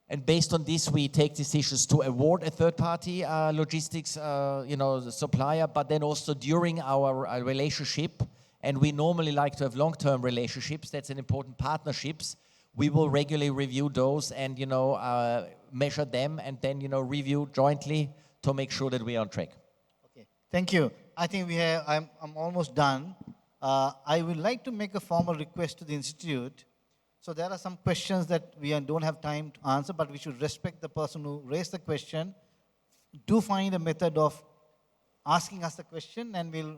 And based on this, we take decisions to award a third-party logistics, supplier, but then also during our relationship, and we normally like to have long-term relationships. That's an important partnerships. We will regularly review those and, measure them and then, review jointly to make sure that we are on track. Okay, thank you. I think I'm almost done. I would like to make a formal request to the Institute. So there are some questions that we don't have time to answer, but we should respect the person who raised the question. Do find a method of asking us the question, and we'll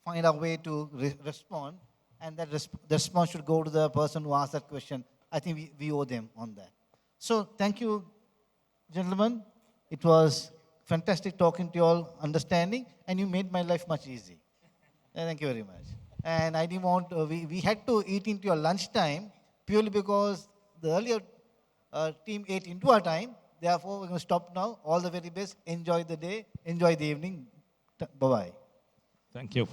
find our way to respond. And that the response should go to the person who asked that question. I think we owe them on that. So thank you, gentlemen. It was fantastic talking to you all, understanding, and you made my life much easy. Thank you very much. And I didn't want, we had to eat into your lunchtime purely because the earlier team ate into our time. Therefore, we're going to stop now. All the very best. Enjoy the day. Enjoy the evening. Bye-bye. Thank you.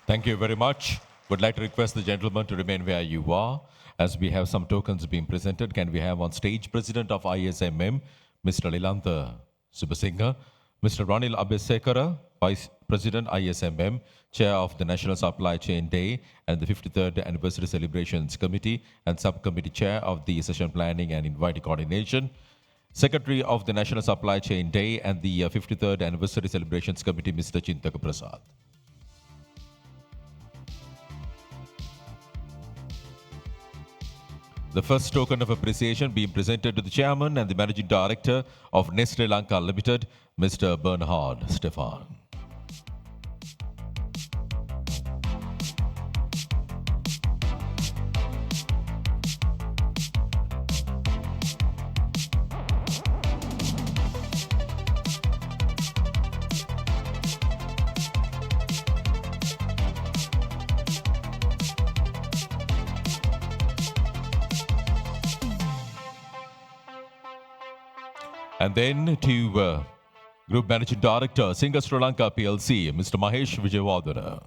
Thank you very much. Would like to request the gentleman to remain where you are, as we have some tokens being presented. Can we have on stage President of ISMM, Mr. Lilantha Subasinghe, Mr. Ranil Abesekara, Vice President ISMM, Chair of the National Supply Chain Day and the 53rd Anniversary Celebrations Committee and Subcommittee Chair of the Session Planning and Invite Coordination, Secretary of the National Supply Chain Day and the 53rd Anniversary Celebrations Committee, Mr. Chintaka Prasad. The first token of appreciation being presented to the Chairman and the Managing Director of Sri Lanka Limited, Mr. Bernhard Stefan. And then to Group Managing Director, Singer Sri Lanka PLC, Mr. Mahesh Vijayawardena.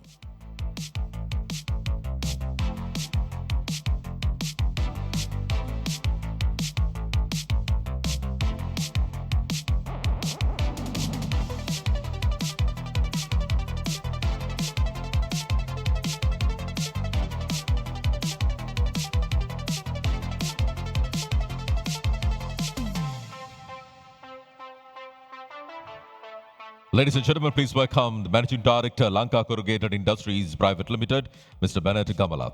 Ladies and gentlemen, please welcome the Managing Director, Lanka Corrugated Industries Private Limited, Mr. Bennett Kamalat.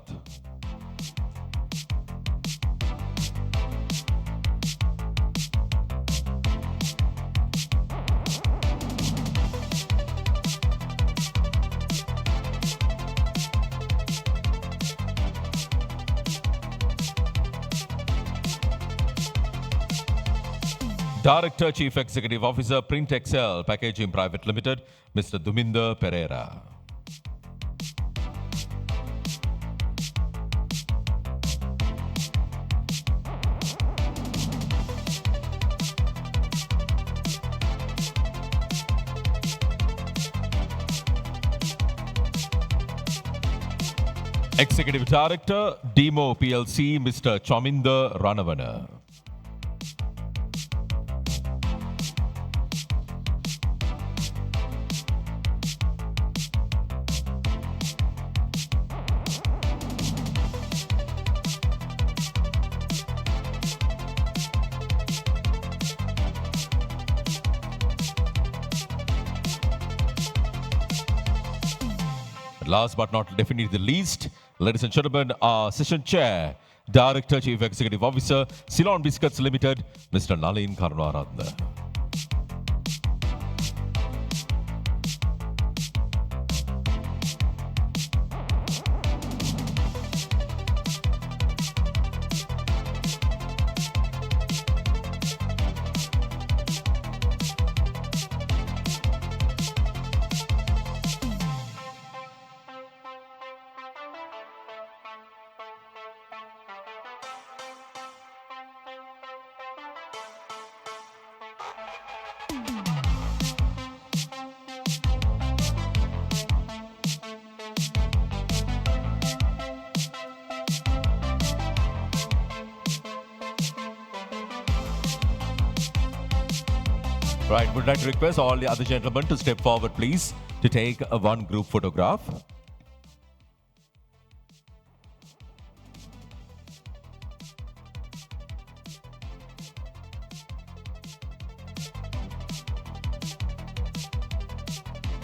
Director, Chief Executive Officer, Print Excel Packaging Private Limited, Mr. Duminder Pereira. Executive Director, Demo PLC, Mr. Chominder Ranavana. Last but not definitely the least, ladies and gentlemen, our session chair, Director, Chief Executive Officer, Ceylon Biscuits Limited, Mr. Nalin Karunaratne. Right, would like to request all the other gentlemen to step forward, please, to take one group photograph.